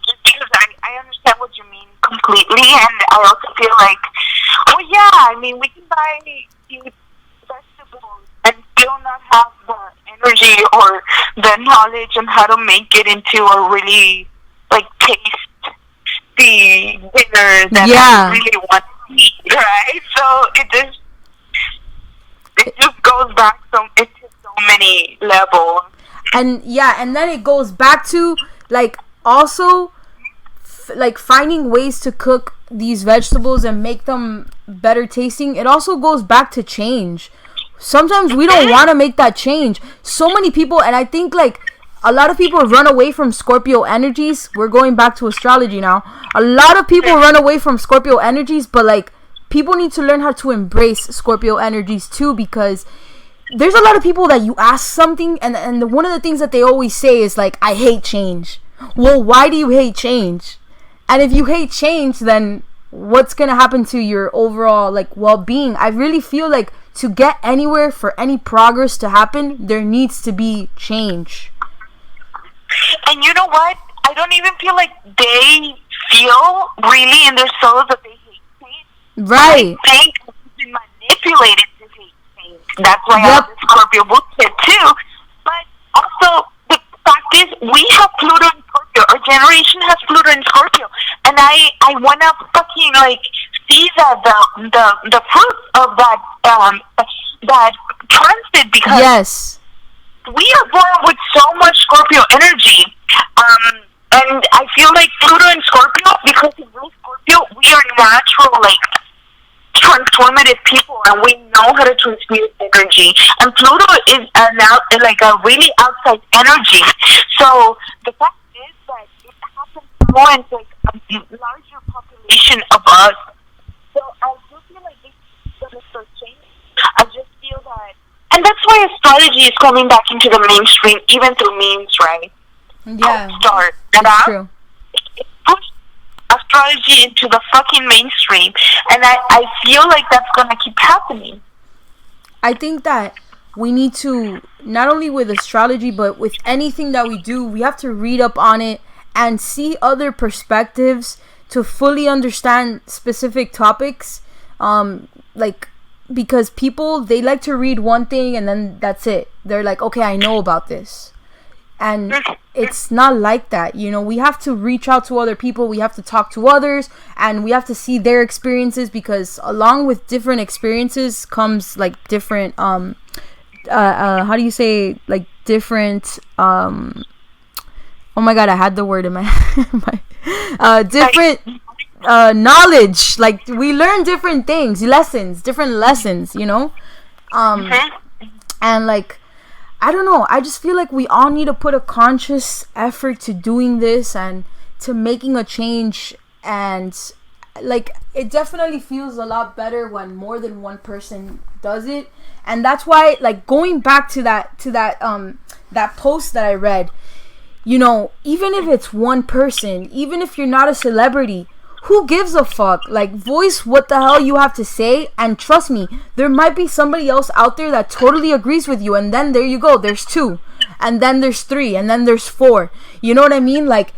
Just because I understand what you mean completely, and I also feel like, oh yeah, I mean, we can buy these vegetables and still not have the energy or the knowledge on how to make it into a really, like, tasty dinner that I really want to eat, right? So it just goes back into so many levels. And and then it goes back to, like, also like finding ways to cook these vegetables and make them better tasting. It also goes back to change. Sometimes we don't want to make that change. So many people, and I think like a lot of people run away from Scorpio energies. We're going back to astrology now. A lot of people run away from Scorpio energies, but like people need to learn how to embrace Scorpio energies too, because there's a lot of people that you ask something and one of the things that they always say is like, I hate change. Well, why do you hate change? And if you hate change, then what's gonna happen to your overall like well-being? I really feel like to get anywhere, for any progress to happen, there needs to be change. And you know what? I don't even feel like they feel really in their souls that they hate change. Right. I think they've been manipulated to hate change. That's why I have the Scorpio bullshit too. But also, the fact is, we have Pluto in Scorpio. Our generation has Pluto in Scorpio. And I want to fucking like see the fruit of that transit, because yes, we are born with so much Scorpio energy, and I feel like Pluto in Scorpio, because in Scorpio we are natural, like transformative people, and we know how to transmute energy. And Pluto is like a really outside energy. So the fact is that it happens more in like a larger population of us. So I do feel like this is going to start changing. I just feel that, and that's why astrology is coming back into the mainstream, even through memes, right? Yeah, start. that's true. It pushed astrology into the fucking mainstream. And I feel like that's gonna keep happening. I think that we need to, not only with astrology, but with anything that we do, we have to read up on it and see other perspectives to fully understand specific topics. Like, because people, they like to read one thing and then that's it. They're like, okay, I know about this. And it's not like that. You know, we have to reach out to other people. We have to talk to others, and we have to see their experiences, because along with different experiences comes like different, how do you say, like different, oh my God, I had the word in my, different, knowledge. Like, we learn different things, different lessons, you know? And like, I don't know, I just feel like we all need to put a conscious effort to doing this and to making a change. And like, it definitely feels a lot better when more than one person does it. And that's why, like, going back to that post that I read, you know, even if it's one person, even if you're not a celebrity, who gives a fuck? Like, voice what the hell you have to say, and trust me, there might be somebody else out there that totally agrees with you, and then there you go, there's 2, and then there's 3, and then there's 4. You know what I mean? Like,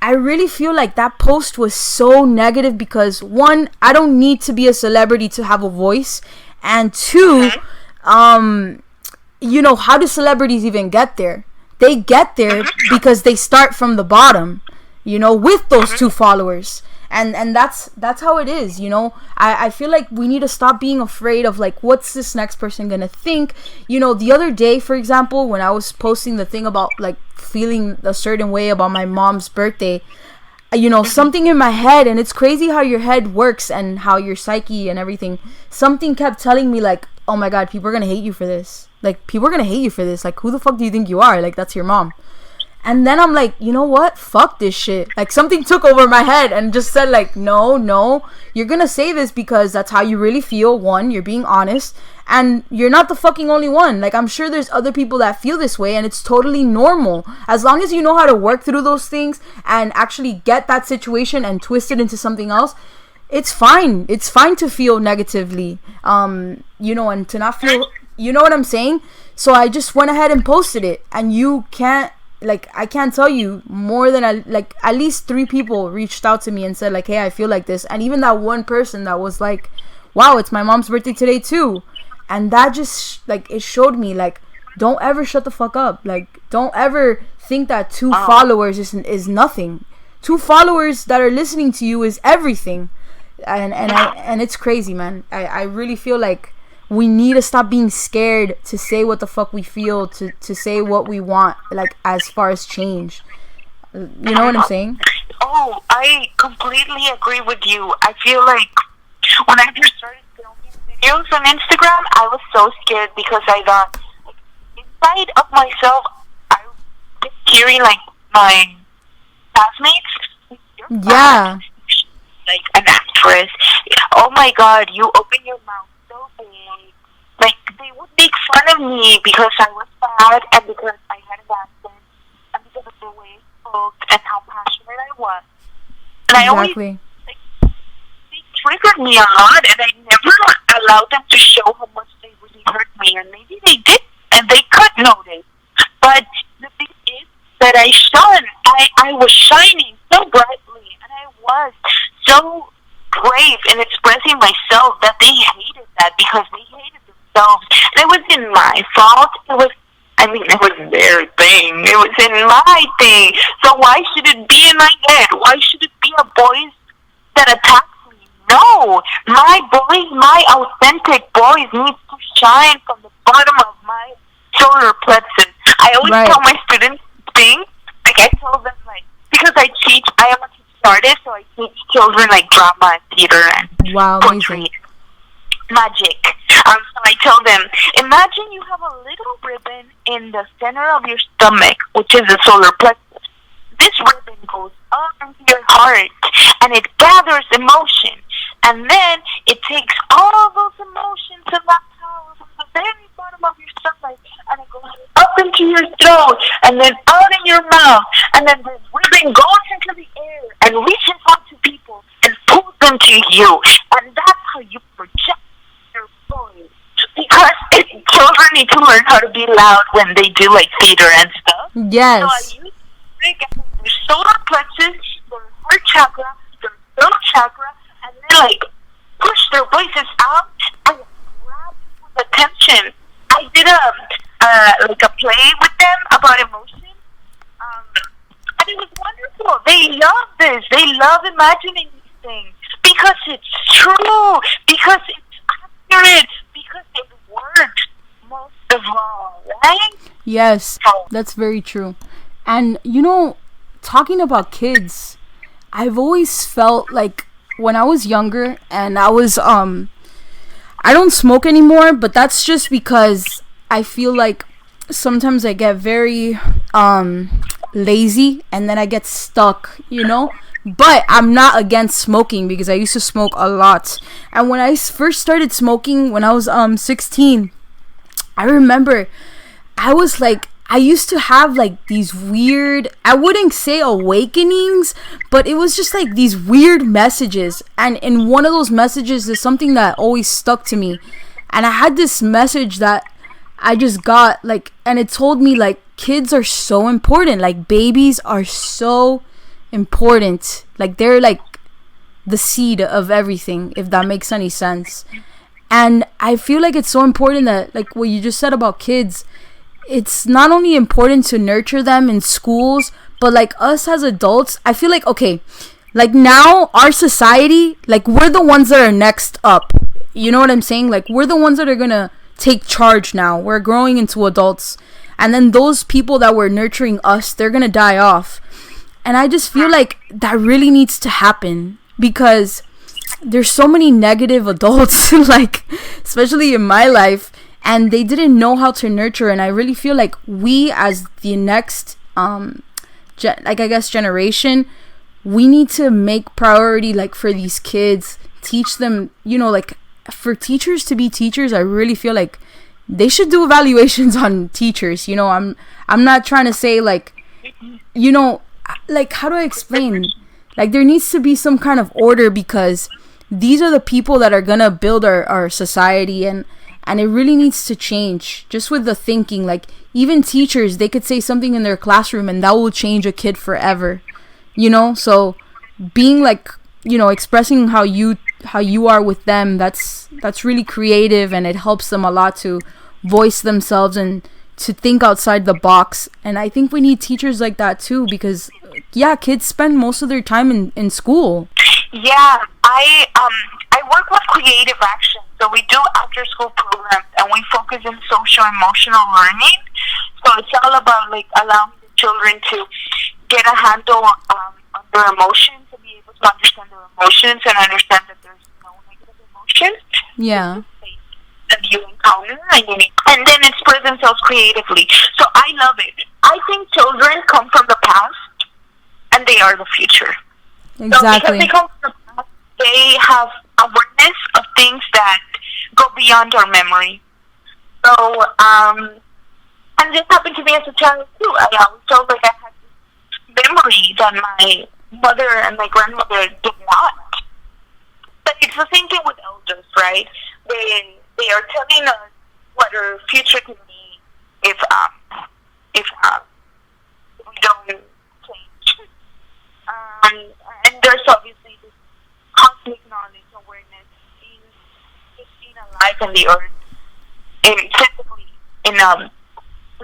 I really feel like that post was so negative because, 1, I don't need to be a celebrity to have a voice, and 2, you know, how do celebrities even get there? They get there because they start from the bottom, you know, with those 2 followers. And that's how it is, you know. I feel like we need to stop being afraid of, like, what's this next person gonna think. You know, the other day, for example, when I was posting the thing about, like, feeling a certain way about my mom's birthday, you know, something in my head, and it's crazy how your head works and how your psyche and everything, something kept telling me, like, oh my God, people are gonna hate you for this. Like, people are gonna hate you for this. Like, who the fuck do you think you are? Like, that's your mom. And then I'm like, you know what? Fuck this shit. Like, something took over my head and just said, like, no, you're gonna say this because that's how you really feel. 1, you're being honest, and you're not the fucking only one. Like, I'm sure there's other people that feel this way, and it's totally normal. As long as you know how to work through those things and actually get that situation and twist it into something else, it's fine. It's fine to feel negatively, you know, and to not feel, you know what I'm saying? So I just went ahead and posted it, and you can't, like, I can't tell you more than at least 3 people reached out to me and said, like, hey, I feel like this. And even that one person that was like, wow, it's my mom's birthday today too. And that just, like, it showed me, like, don't ever shut the fuck up. Like, don't ever think that 2 followers is nothing. 2 followers that are listening to you is everything. And it's crazy, man. I really feel like we need to stop being scared to say what the fuck we feel, to say what we want, like, as far as change. You know what I'm saying? Oh, I completely agree with you. I feel like when I first started filming videos on Instagram, I was so scared because I thought, like, inside of myself, I was hearing, like, my classmates. Yeah. Like, an actress. Oh my God, you open your mouth so big. Like, they would make fun of me because I was bad, and because I had an accent, and because of the way I spoke and how passionate I was. And I always, like, they triggered me a lot, and I never allowed them to show how much they really hurt me. And maybe they did, and they could notice. But the thing is that I was shining so brightly, and I was so brave in expressing myself that they hated that because they hated themselves. And it wasn't my fault. It was their thing. It was in my thing. So why should it be in my head? Why should it be a voice that attacks me? No. My voice, my authentic voice needs to shine from the bottom of my solar plexus. I always tell my students things. Like, I tell them, like, because I am a artist, so I teach children, like, drama and theater and poetry, magic. So I tell them, imagine you have a little ribbon in the center of your stomach, which is the solar plexus. This ribbon goes up into your heart, and it gathers emotion, and then it takes all those emotions and that power from the very bottom of your stomach, and it goes up into your throat, and then out in your mouth, and then the ribbon goes into the air and reaches out to people them to you, and that's how you project your voice. Because children need to learn how to be loud when they do like theater and stuff. Yes. So I use their solar plexus, their heart chakra, their throat chakra, and they like push their voices out and grab people's attention. I did a play with them about emotion, and it was wonderful. They love this. They love imagining these things because it's true, because it's accurate, because it works most of all, right? Yes, that's very true. And talking about kids, I've always felt like when I was younger and I was I don't smoke anymore, but that's just because I feel like sometimes I get very lazy and then I get stuck, But I'm not against smoking because I used to smoke a lot. And when I first started smoking when I was 16, I remember I used to have like these weird, I wouldn't say awakenings, but it was just like these weird messages. And in one of those messages is something that always stuck to me. And I had this message that I just got and it told me kids are so important. Babies are so important. They're the seed of everything, if that makes any sense. And I feel like it's so important that what you just said about kids, it's not only important to nurture them in schools, but us as adults, I feel now our society, we're the ones that are next up. You know what I'm saying? We're the ones that are gonna take charge now. We're growing into adults, and then those people that were nurturing us, they're gonna die off. And I just feel like that really needs to happen because there's so many negative adults, especially in my life, and they didn't know how to nurture. And I really feel like we, as the next generation, we need to make priority for these kids, teach them, for teachers to be teachers. I really feel like they should do evaluations on teachers. I'm not trying to say how do I explain? There needs to be some kind of order because these are the people that are gonna build our society, and it really needs to change just with the thinking. Even teachers, they could say something in their classroom and that will change a kid forever, so being expressing how you are with them, that's really creative, and it helps them a lot to voice themselves and to think outside the box. And I think we need teachers like that too, because kids spend most of their time in school. Yeah, I work with creative action, so we do after school programs, and we focus on social emotional learning. So it's all about allowing the children to get a handle on their emotions, to be able to understand their emotions and understand that there's no negative emotions. Yeah. That you encounter, and then express themselves creatively. So I love it. I think children come from the past, and they are the future. Exactly. So because they come from the past, they have awareness of things that go beyond our memory. So, and this happened to me as a child too. I always felt like I had this memory that my mother and my grandmother did not. But it's the same thing with elders, right? They are telling us what our future can be if we don't change. And there's obviously this cosmic knowledge, awareness, being alive on the earth, physically in a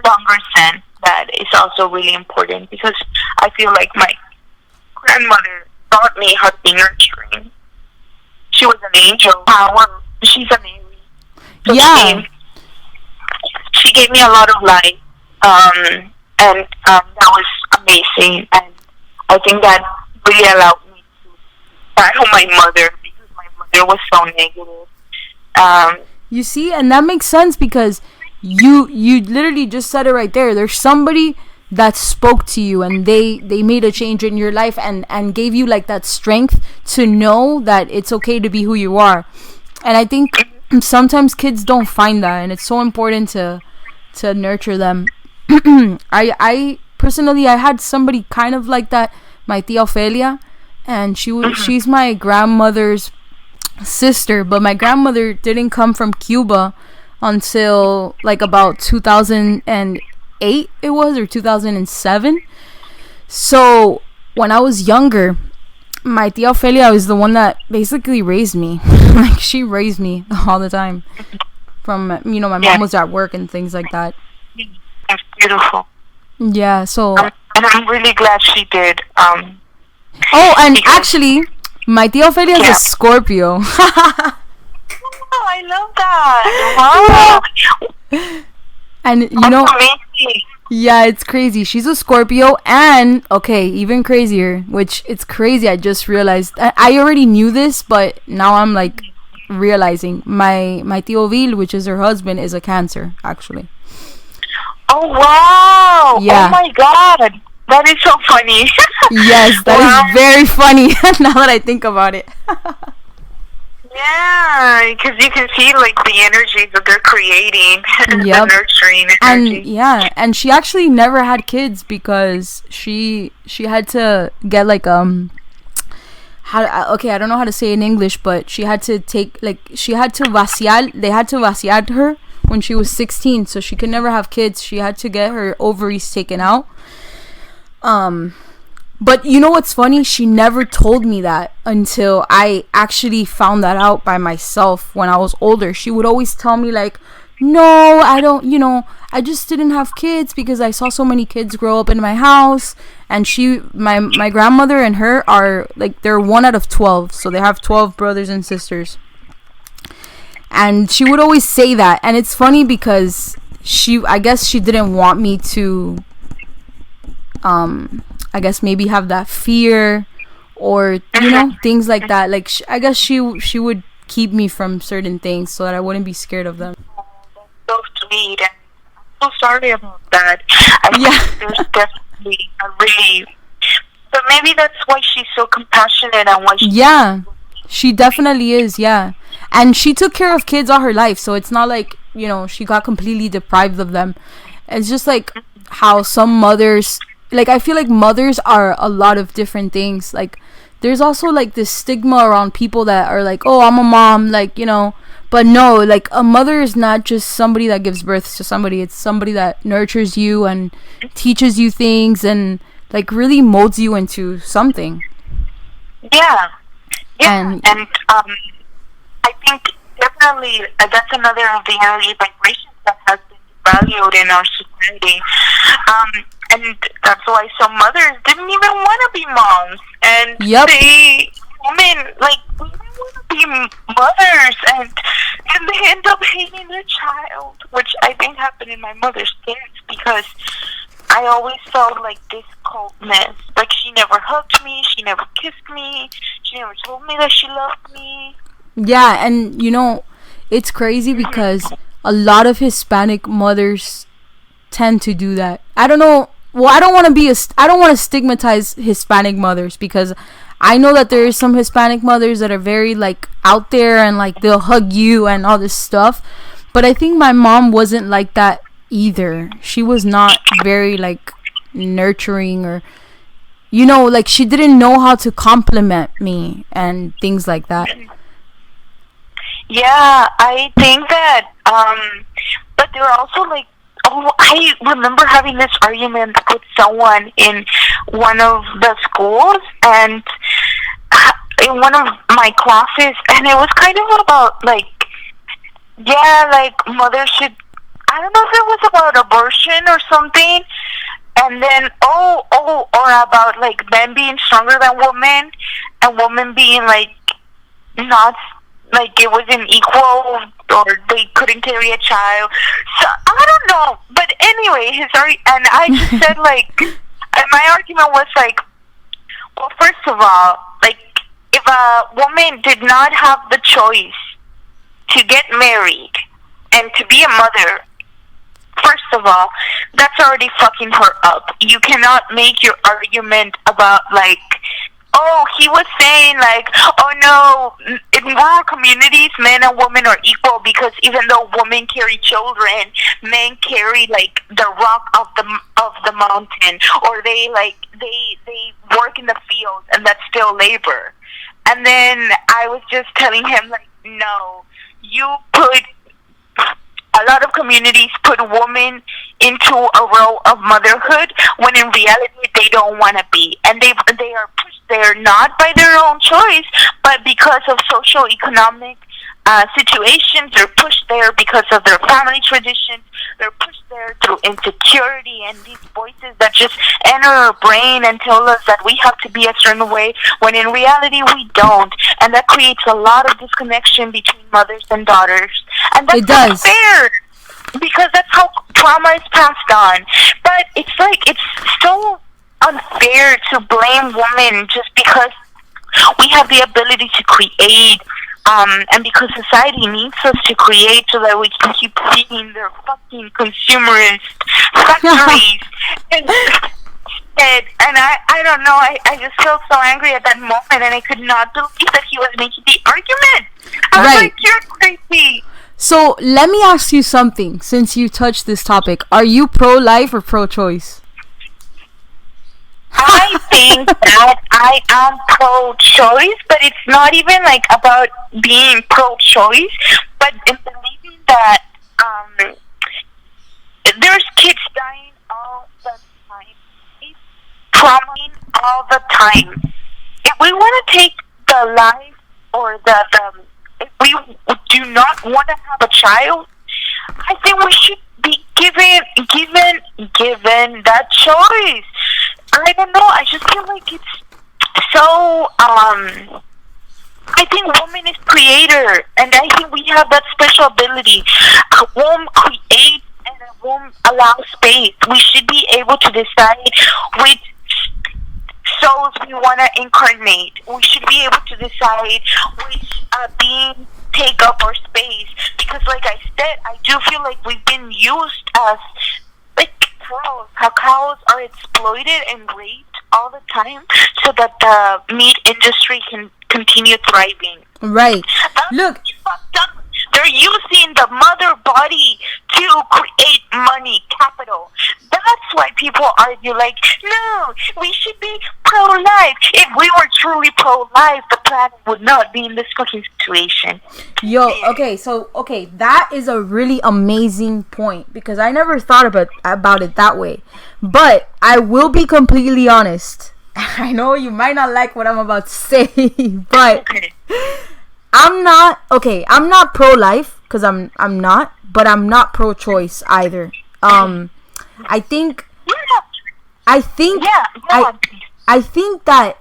longer sense, that is also really important, because I feel like my grandmother taught me how to be nurturing. She was an angel. She's an angel. So yeah. She gave me a lot of light, and that was amazing. And I think that really allowed me to battle my mother, because my mother was so negative. You see, and that makes sense because you literally just said it right there. There's somebody that spoke to you, and they made a change in your life and gave you that strength to know that it's okay to be who you are. And I think sometimes kids don't find that, and it's so important to nurture them. I personally, I had somebody kind of like that, my tia Ofelia, and she's my grandmother's sister, but my grandmother didn't come from Cuba until like about 2008 it was, or 2007. So when I was younger, my tia Ofelia is the one that basically raised me. Like, she raised me all the time. From, you know, my mom was at work and things like that. That's beautiful. Yeah, so... and I'm really glad she did. Oh, and actually, my tia Ofelia is a Scorpio. Oh, I love that. Wow. And, you know... Amazing. Yeah, it's crazy. She's a Scorpio, and, okay, even crazier, which it's crazy, I just realized. I already knew this, but now I'm, like, realizing. My Tío Vil, which is her husband, is a Cancer, actually. Oh, wow. Yeah. Oh, my God. That is so funny. Yes, that is very funny, now that I think about it. Yeah, because you can see, like, the energy that they're creating, the nurturing energy. And she actually never had kids because she had to get, like, I don't know how to say it in English, but she had to take, like, they had to vaciar her when she was 16, so she could never have kids. She had to get her ovaries taken out. But you know what's funny? She never told me that until I actually found that out by myself when I was older. She would always tell me, like, no, I don't, you know, I just didn't have kids because I saw so many kids grow up in my house. And my grandmother and her are, like, they're 1 out of 12. So they have 12 brothers and sisters. And she would always say that. And it's funny because I guess she didn't want me to, I guess maybe have that fear or, you know, things like that. Like, I guess she would keep me from certain things so that I wouldn't be scared of them. Oh, that's so sweet. I'm so sorry about that. I think there's definitely a really... But maybe that's why she's so compassionate and why she definitely is, yeah. And she took care of kids all her life, so it's not like, you know, she got completely deprived of them. It's just like how some mothers... Like, I feel like mothers are a lot of different things. Like, there's also, like, this stigma around people that are like, oh, I'm a mom, like, you know. But no, like, a mother is not just somebody that gives birth to somebody. It's somebody that nurtures you and teaches you things and, like, really molds you into something. Yeah. And I think definitely that's another of the energy vibrations that has been valued in our society. And that's why some mothers didn't even want to be moms. And women want to be mothers. And they end up hating their child, which I think happened in my mother's case because I always felt like this coldness. Like, she never hugged me, she never kissed me, she never told me that she loved me. Yeah, and, you know, it's crazy because a lot of Hispanic mothers tend to do that. I don't know. Well, I don't want to stigmatize Hispanic mothers because I know that there is some Hispanic mothers that are very, like, out there and, like, they'll hug you and all this stuff. But I think my mom wasn't like that either. She was not very, like, nurturing or, you know, like, she didn't know how to compliment me and things like that. Yeah, I think that, but there are also, like, I remember having this argument with someone in one of the schools and in one of my classes, and it was kind of about, like, mothers should, I don't know if it was about abortion or something, and then, or about, like, men being stronger than women, and women being, like, not, like, it wasn't equal, or they couldn't carry a child. So, I don't know. But anyway, and I just said, like, my argument was, like, well, first of all, like, if a woman did not have the choice to get married and to be a mother, first of all, that's already fucking her up. You cannot make your argument about, like, oh, he was saying, like, oh no, in rural communities, men and women are equal because even though women carry children, men carry, like, the rock of the mountain, or they work in the fields, and that's still labor. And then I was just telling him, like, no, you put, a lot of communities put women into a role of motherhood when in reality they don't want to be. And they are pushed there not by their own choice, but because of social economic situations. They're pushed there because of their family traditions. They're pushed there through insecurity and these voices that just enter our brain and tell us that we have to be a certain way when in reality we don't. And that creates a lot of disconnection between mothers and daughters. And that's not fair, because that's how trauma is passed on. But it's like, it's so unfair to blame women just because we have the ability to create, and because society needs us to create so that we can keep feeding their fucking consumerist factories. and I don't know, I just felt so angry at that moment, and I could not believe that he was making the argument. I was like, you're crazy. So let me ask you something, since you touched this topic. Are you pro-life or pro-choice? I think that I am pro-choice, but it's not even like about being pro-choice, but in believing that there's kids dying all the time, it's traumaing all the time. If we want to take the life or the if we do not want to have a child, I think we should be given that choice. I don't know, I just feel like it's so, I think woman is creator, and I think we have that special ability. A womb creates and a womb allows space. We should be able to decide which souls we want to incarnate. We should be able to decide which being take up our space, because like I said, I do feel like we've been used as like cows. How cows are exploited and raped all the time so that the meat industry can continue thriving. Right. Look, fucked up. They're using the mother body to create money, capital. That's why people argue like, no, we should be pro-life. If we were truly pro-life, the planet would not be in this fucking situation. Yo, okay, that is a really amazing point, because I never thought about it that way. But I will be completely honest. I know you might not like what I'm about to say, but I'm not pro-life, because I'm not, but I'm not pro-choice either. I think that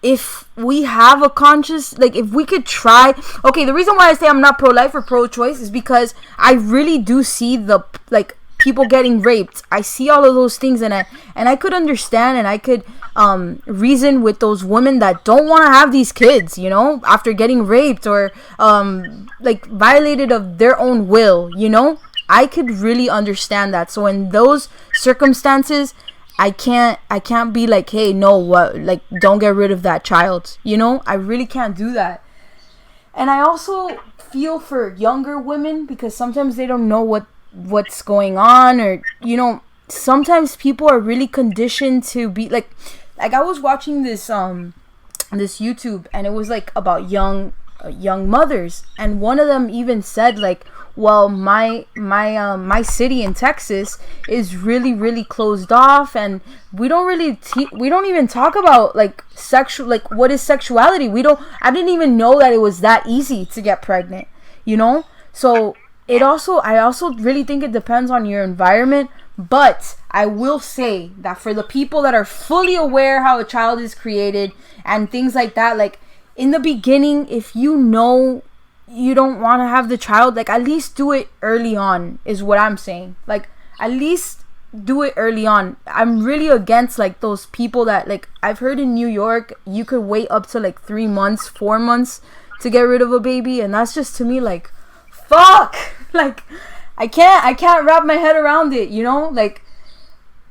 if we have a conscious, like, if we could try, okay, the reason why I say I'm not pro-life or pro-choice is because I really do see the, like, people getting raped. I see all of those things, and I could understand, and I could reason with those women that don't want to have these kids, you know, after getting raped or like violated of their own will, you know. I could really understand that. So in those circumstances, I can't be like, hey, no, what, like, don't get rid of that child, you know. I really can't do that. And I also feel for younger women, because sometimes they don't know what's going on, or, you know, sometimes people are really conditioned to be like I was watching this YouTube, and it was like about young mothers, and one of them even said like, well, my city in Texas is really, really closed off, and we don't even talk about like sexual, like, what is sexuality. I didn't even know that it was that easy to get pregnant, you know. So I also really think it depends on your environment. But I will say that for the people that are fully aware how a child is created and things like that, like, in the beginning, if you know you don't want to have the child, like, at least do it early on, is what I'm saying. Like, at least do it early on. I'm really against like those people that, like, I've heard in New York you could wait up to like 3 months, 4 months to get rid of a baby, and that's just, to me, like, fuck. Like, I can't wrap my head around it, you know? Like,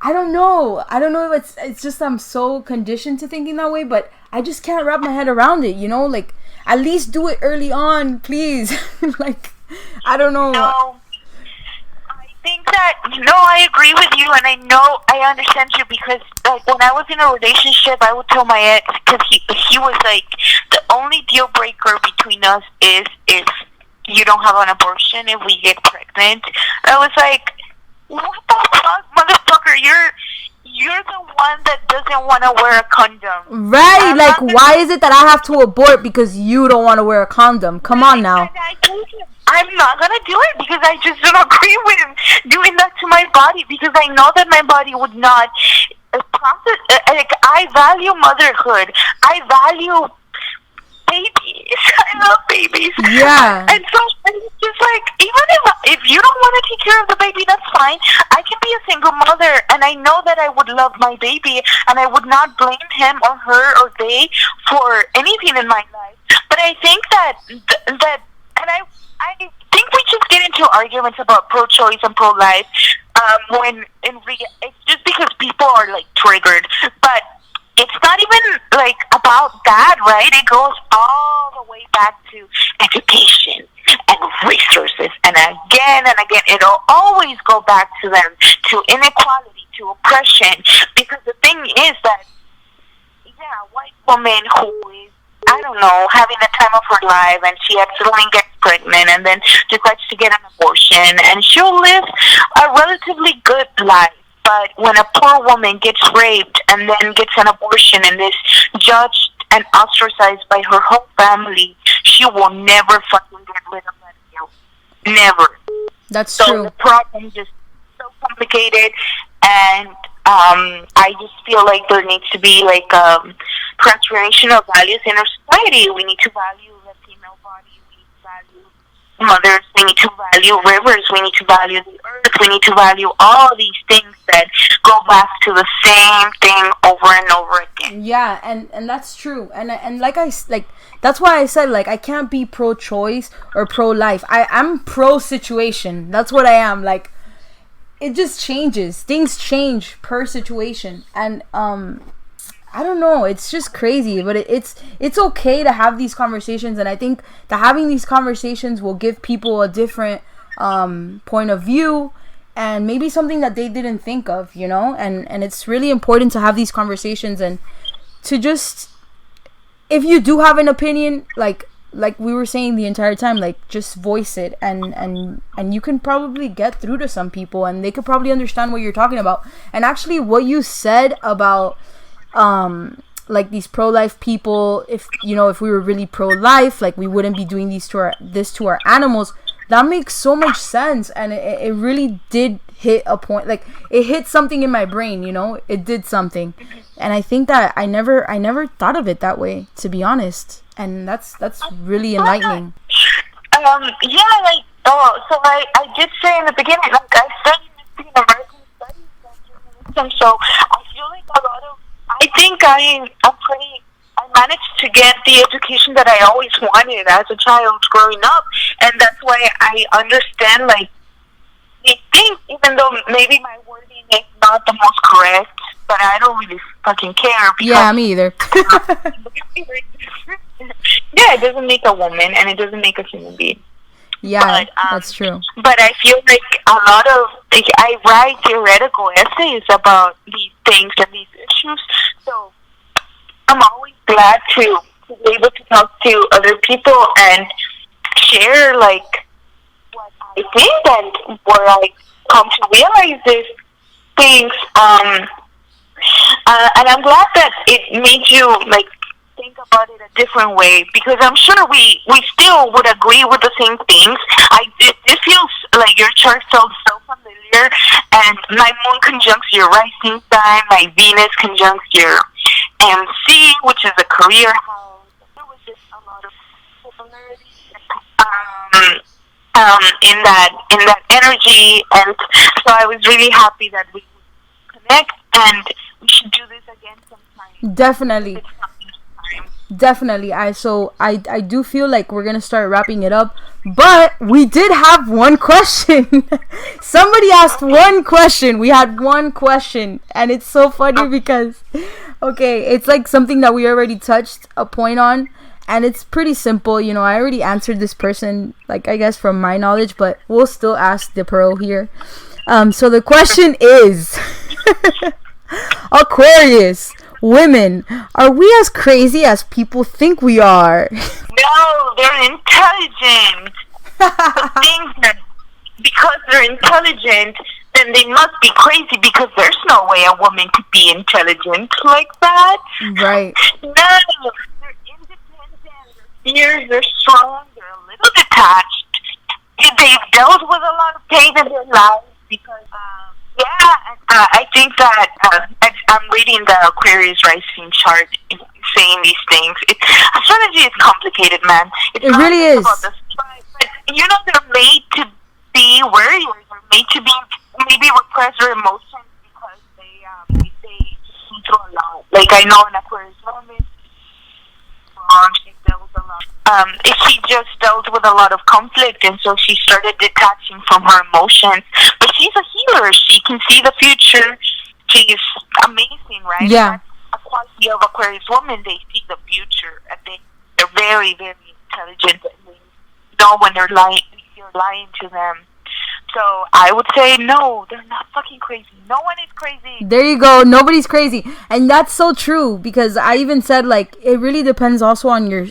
I don't know if it's just I'm so conditioned to thinking that way, but I just can't wrap my head around it, you know? Like, at least do it early on, please. Like, I don't know. No, I think that, I agree with you, and I know I understand you, because like when I was in a relationship, I would tell my ex, because he was like, the only deal breaker between us is if you don't have an abortion, if we get pregnant. I was like, what the fuck, motherfucker? You're the one that doesn't want to wear a condom. Right, like, why is it that I have to abort because you don't want to wear a condom? Come on now. And I told him, I'm not going to do it, because I just don't agree with him doing that to my body, because I know that my body would not process. Like, I value motherhood. I value babies. I love babies. Yeah. And so it's just like, even if you don't want to take care of the baby, that's fine. I can be a single mother, and I know that I would love my baby, and I would not blame him or her or they for anything in my life. But I think that and I think we just get into arguments about pro-choice and pro-life when it's just because people are like triggered. But it's not even like about that, right? It goes all the way back to education and resources, and again, it'll always go back to them, to inequality, to oppression. Because the thing is that, a white woman who is, I don't know, having the time of her life, and she accidentally gets pregnant and then decides to get an abortion, and she'll live a relatively good life. But when a poor woman gets raped and then gets an abortion and is judged and ostracized by her whole family, she will never fucking get rid of that guilt. Never. That's so true. The problem is just so complicated, and I just feel like there needs to be like transformation of values in our society. We need to value the female body. We need to value mothers. We need to value rivers. We need to value the earth. We need to value all these things that go back to the same thing over and over again. Yeah, and that's true. And that's why I said, like, I can't be pro-choice or pro-life. I'm pro-situation. That's what I am. Like, it just changes. Things change per situation. And I don't know, it's just crazy, but it's okay to have these conversations, and I think that having these conversations will give people a different point of view, and maybe something that they didn't think of, and it's really important to have these conversations, and to just, if you do have an opinion, like we were saying the entire time, like, just voice it, and you can probably get through to some people, and they could probably understand what you're talking about. And actually, what you said about like these pro-life people, if we were really pro-life, like, we wouldn't be doing this to our animals. That makes so much sense, and it really did hit a point. Like, it hit something in my brain, it did something, and I think that I never thought of it that way, to be honest, and that's really enlightening. So I did say in the beginning, like, I studied American studies and journalism, so I feel like I think I managed to get the education that I always wanted as a child growing up, and that's why I understand, like, these things, even though maybe my wording is not the most correct, but I don't really fucking care. Yeah, me either. Yeah, it doesn't make a woman, and it doesn't make a human being. Yeah, that's true. But I feel like a lot of, like, I write theoretical essays about these things and these issues, so I'm always glad to be able to talk to other people and share, like, what I think and where I come to realize these things. And I'm glad that it made you, like, think about it a different way, because I'm sure we still would agree with the same things. It feels like your chart felt so familiar, and my moon conjuncts your rising sign, my Venus conjuncts your MC, which is a career house. There was just a lot of similarity in that energy, and so I was really happy that we would connect, and we should do this again sometime. Definitely. I do feel like we're gonna start wrapping it up, but we did have one question. Somebody asked one question. We had one question, and it's so funny because, okay, it's like something that we already touched a point on, and it's pretty simple. I already answered this person, like, I guess from my knowledge, but we'll still ask the pro here. So the question is, Aquarius women, are we as crazy as people think we are? No, they're intelligent. The thing that because they're intelligent, then they must be crazy because there's no way a woman could be intelligent like that. Right. No, they're independent, they're fierce, they're strong, they're a little detached. They've dealt with a lot of pain in their lives because, I think that I'm reading the Aquarius rising chart saying these things. Astrology is complicated, man. It really is. But they're made to be warriors. They're made to be maybe repress their emotions because they go through a lot. Like I know an Aquarius woman, she dealt with a lot. She just dealt with a lot of conflict, and so she started detaching from her emotions. But she's a healer. She can see the future. She's amazing, right? Yeah. That's a quality of Aquarius woman. They see the future, and they're very, very intelligent. And they know when you're lying to them. So I would say no, they're not fucking crazy. No one is crazy. There you go. Nobody's crazy, and that's so true because I even said like it really depends also on your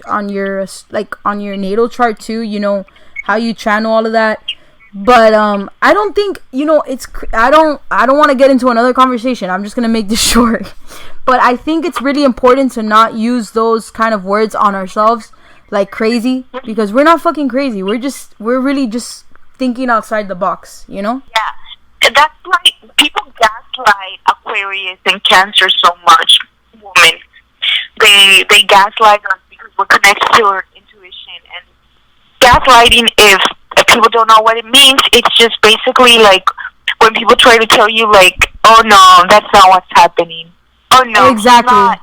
natal chart too. You know how you channel all of that. But I don't think I don't want to get into another conversation. I'm just gonna make this short. But I think it's really important to not use those kind of words on ourselves like crazy because we're not fucking crazy. We're really just thinking outside the box, you know? Yeah. That's like people gaslight Aquarius and Cancer so much, women. They gaslight us because we're connected to our intuition. And gaslighting, if people don't know what it means, it's just basically like when people try to tell you like, oh no, that's not what's happening. Oh no, exactly.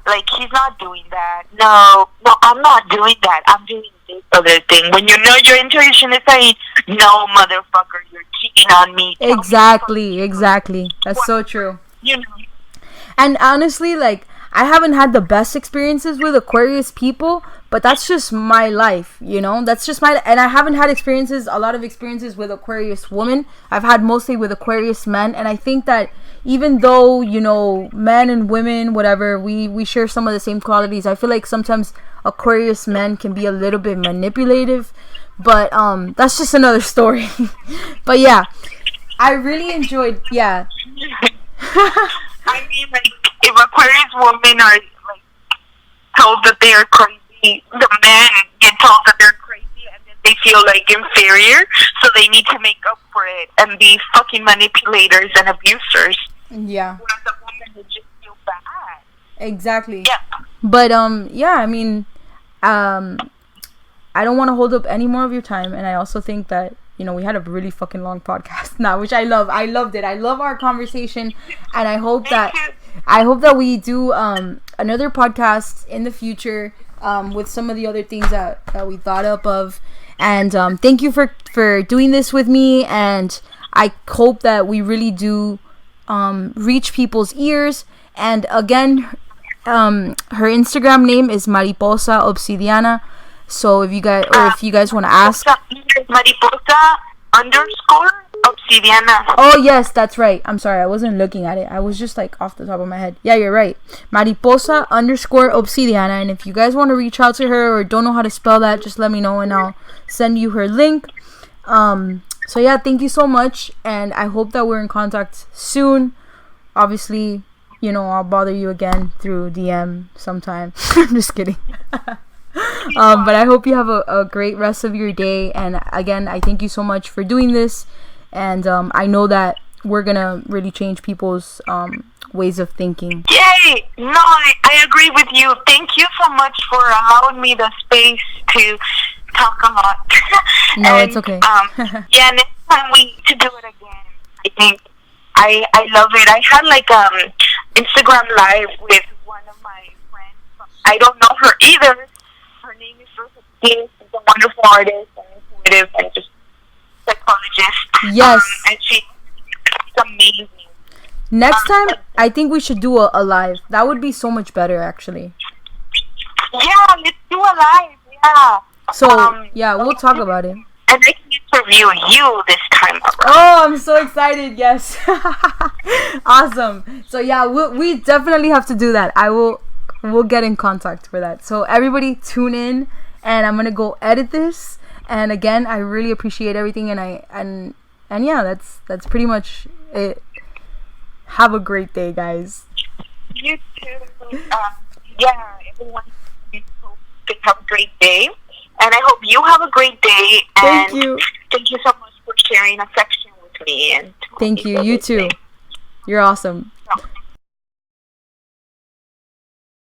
Like he's not doing that. No, I'm not doing that. I'm doing this other thing. When you know your intuition is saying, no, motherfucker, you're cheating on me. Exactly. That's so true. You know. And honestly, like, I haven't had the best experiences with Aquarius people, but that's just my life, you know? That's just and I haven't had a lot of experiences with Aquarius women. I've had mostly with Aquarius men, and I think that even though, you know, men and women, whatever, we share some of the same qualities, I feel like sometimes Aquarius men can be a little bit manipulative, but that's just another story. But yeah, I really enjoyed, yeah. I mean, like, if Aquarius women are, like, told that they are crazy, the men get told that they're crazy, and then they feel, like, inferior, so they need to make up for it and be fucking manipulators and abusers. Yeah. Whereas the woman would just feel bad. Exactly. Yeah. But, yeah, I mean, I don't want to hold up any more of your time, and I also think that, you know, we had a really fucking long podcast now, which I love. I loved it. I love our conversation, and I hope that we do another podcast in the future with some of the other things that we thought up of. And thank you for doing this with me, and I hope that we really do reach people's ears. And again, her Instagram name is Mariposa Obsidiana. So if you guys want to ask, Mariposa _Obsidiana. Oh yes, that's right. I'm sorry, I wasn't looking at it. I was just like off the top of my head. Yeah, you're right. Mariposa _Obsidiana. And if you guys want to reach out to her or don't know how to spell that, just let me know and I'll send you her link. So yeah, thank you so much, and I hope that we're in contact soon. Obviously, you know, I'll bother you again through DM sometime. I'm just kidding. But I hope you have a great rest of your day, and again, I thank you so much for doing this, and I know that we're gonna really change people's ways of thinking. Yay! No, I agree with you. Thank you so much for allowing me the space to talk a lot. No, it's okay. Yeah, next time we need to do it again. I think I love it. I had like Instagram live with one of my friends. I don't know her either. Her name is Rosa. She's a wonderful artist and intuitive and just psychologist. Yes. And she's amazing. Next time, I think we should do a live. That would be so much better, actually. Yeah, let's do a live. Yeah. So, yeah, we'll talk about it. And I can answer interview you this time around. Oh, I'm so excited. Yes. Awesome. So yeah, we definitely have to do that. We'll get in contact for that. So everybody tune in, and I'm going to go edit this. And again, I really appreciate everything, and yeah, that's pretty much it. Have a great day, guys. You too. Yeah, everyone, have a great day. And I hope you have a great day. And thank you. Thank you so much for sharing a section with me. And thank you. You too. You're awesome.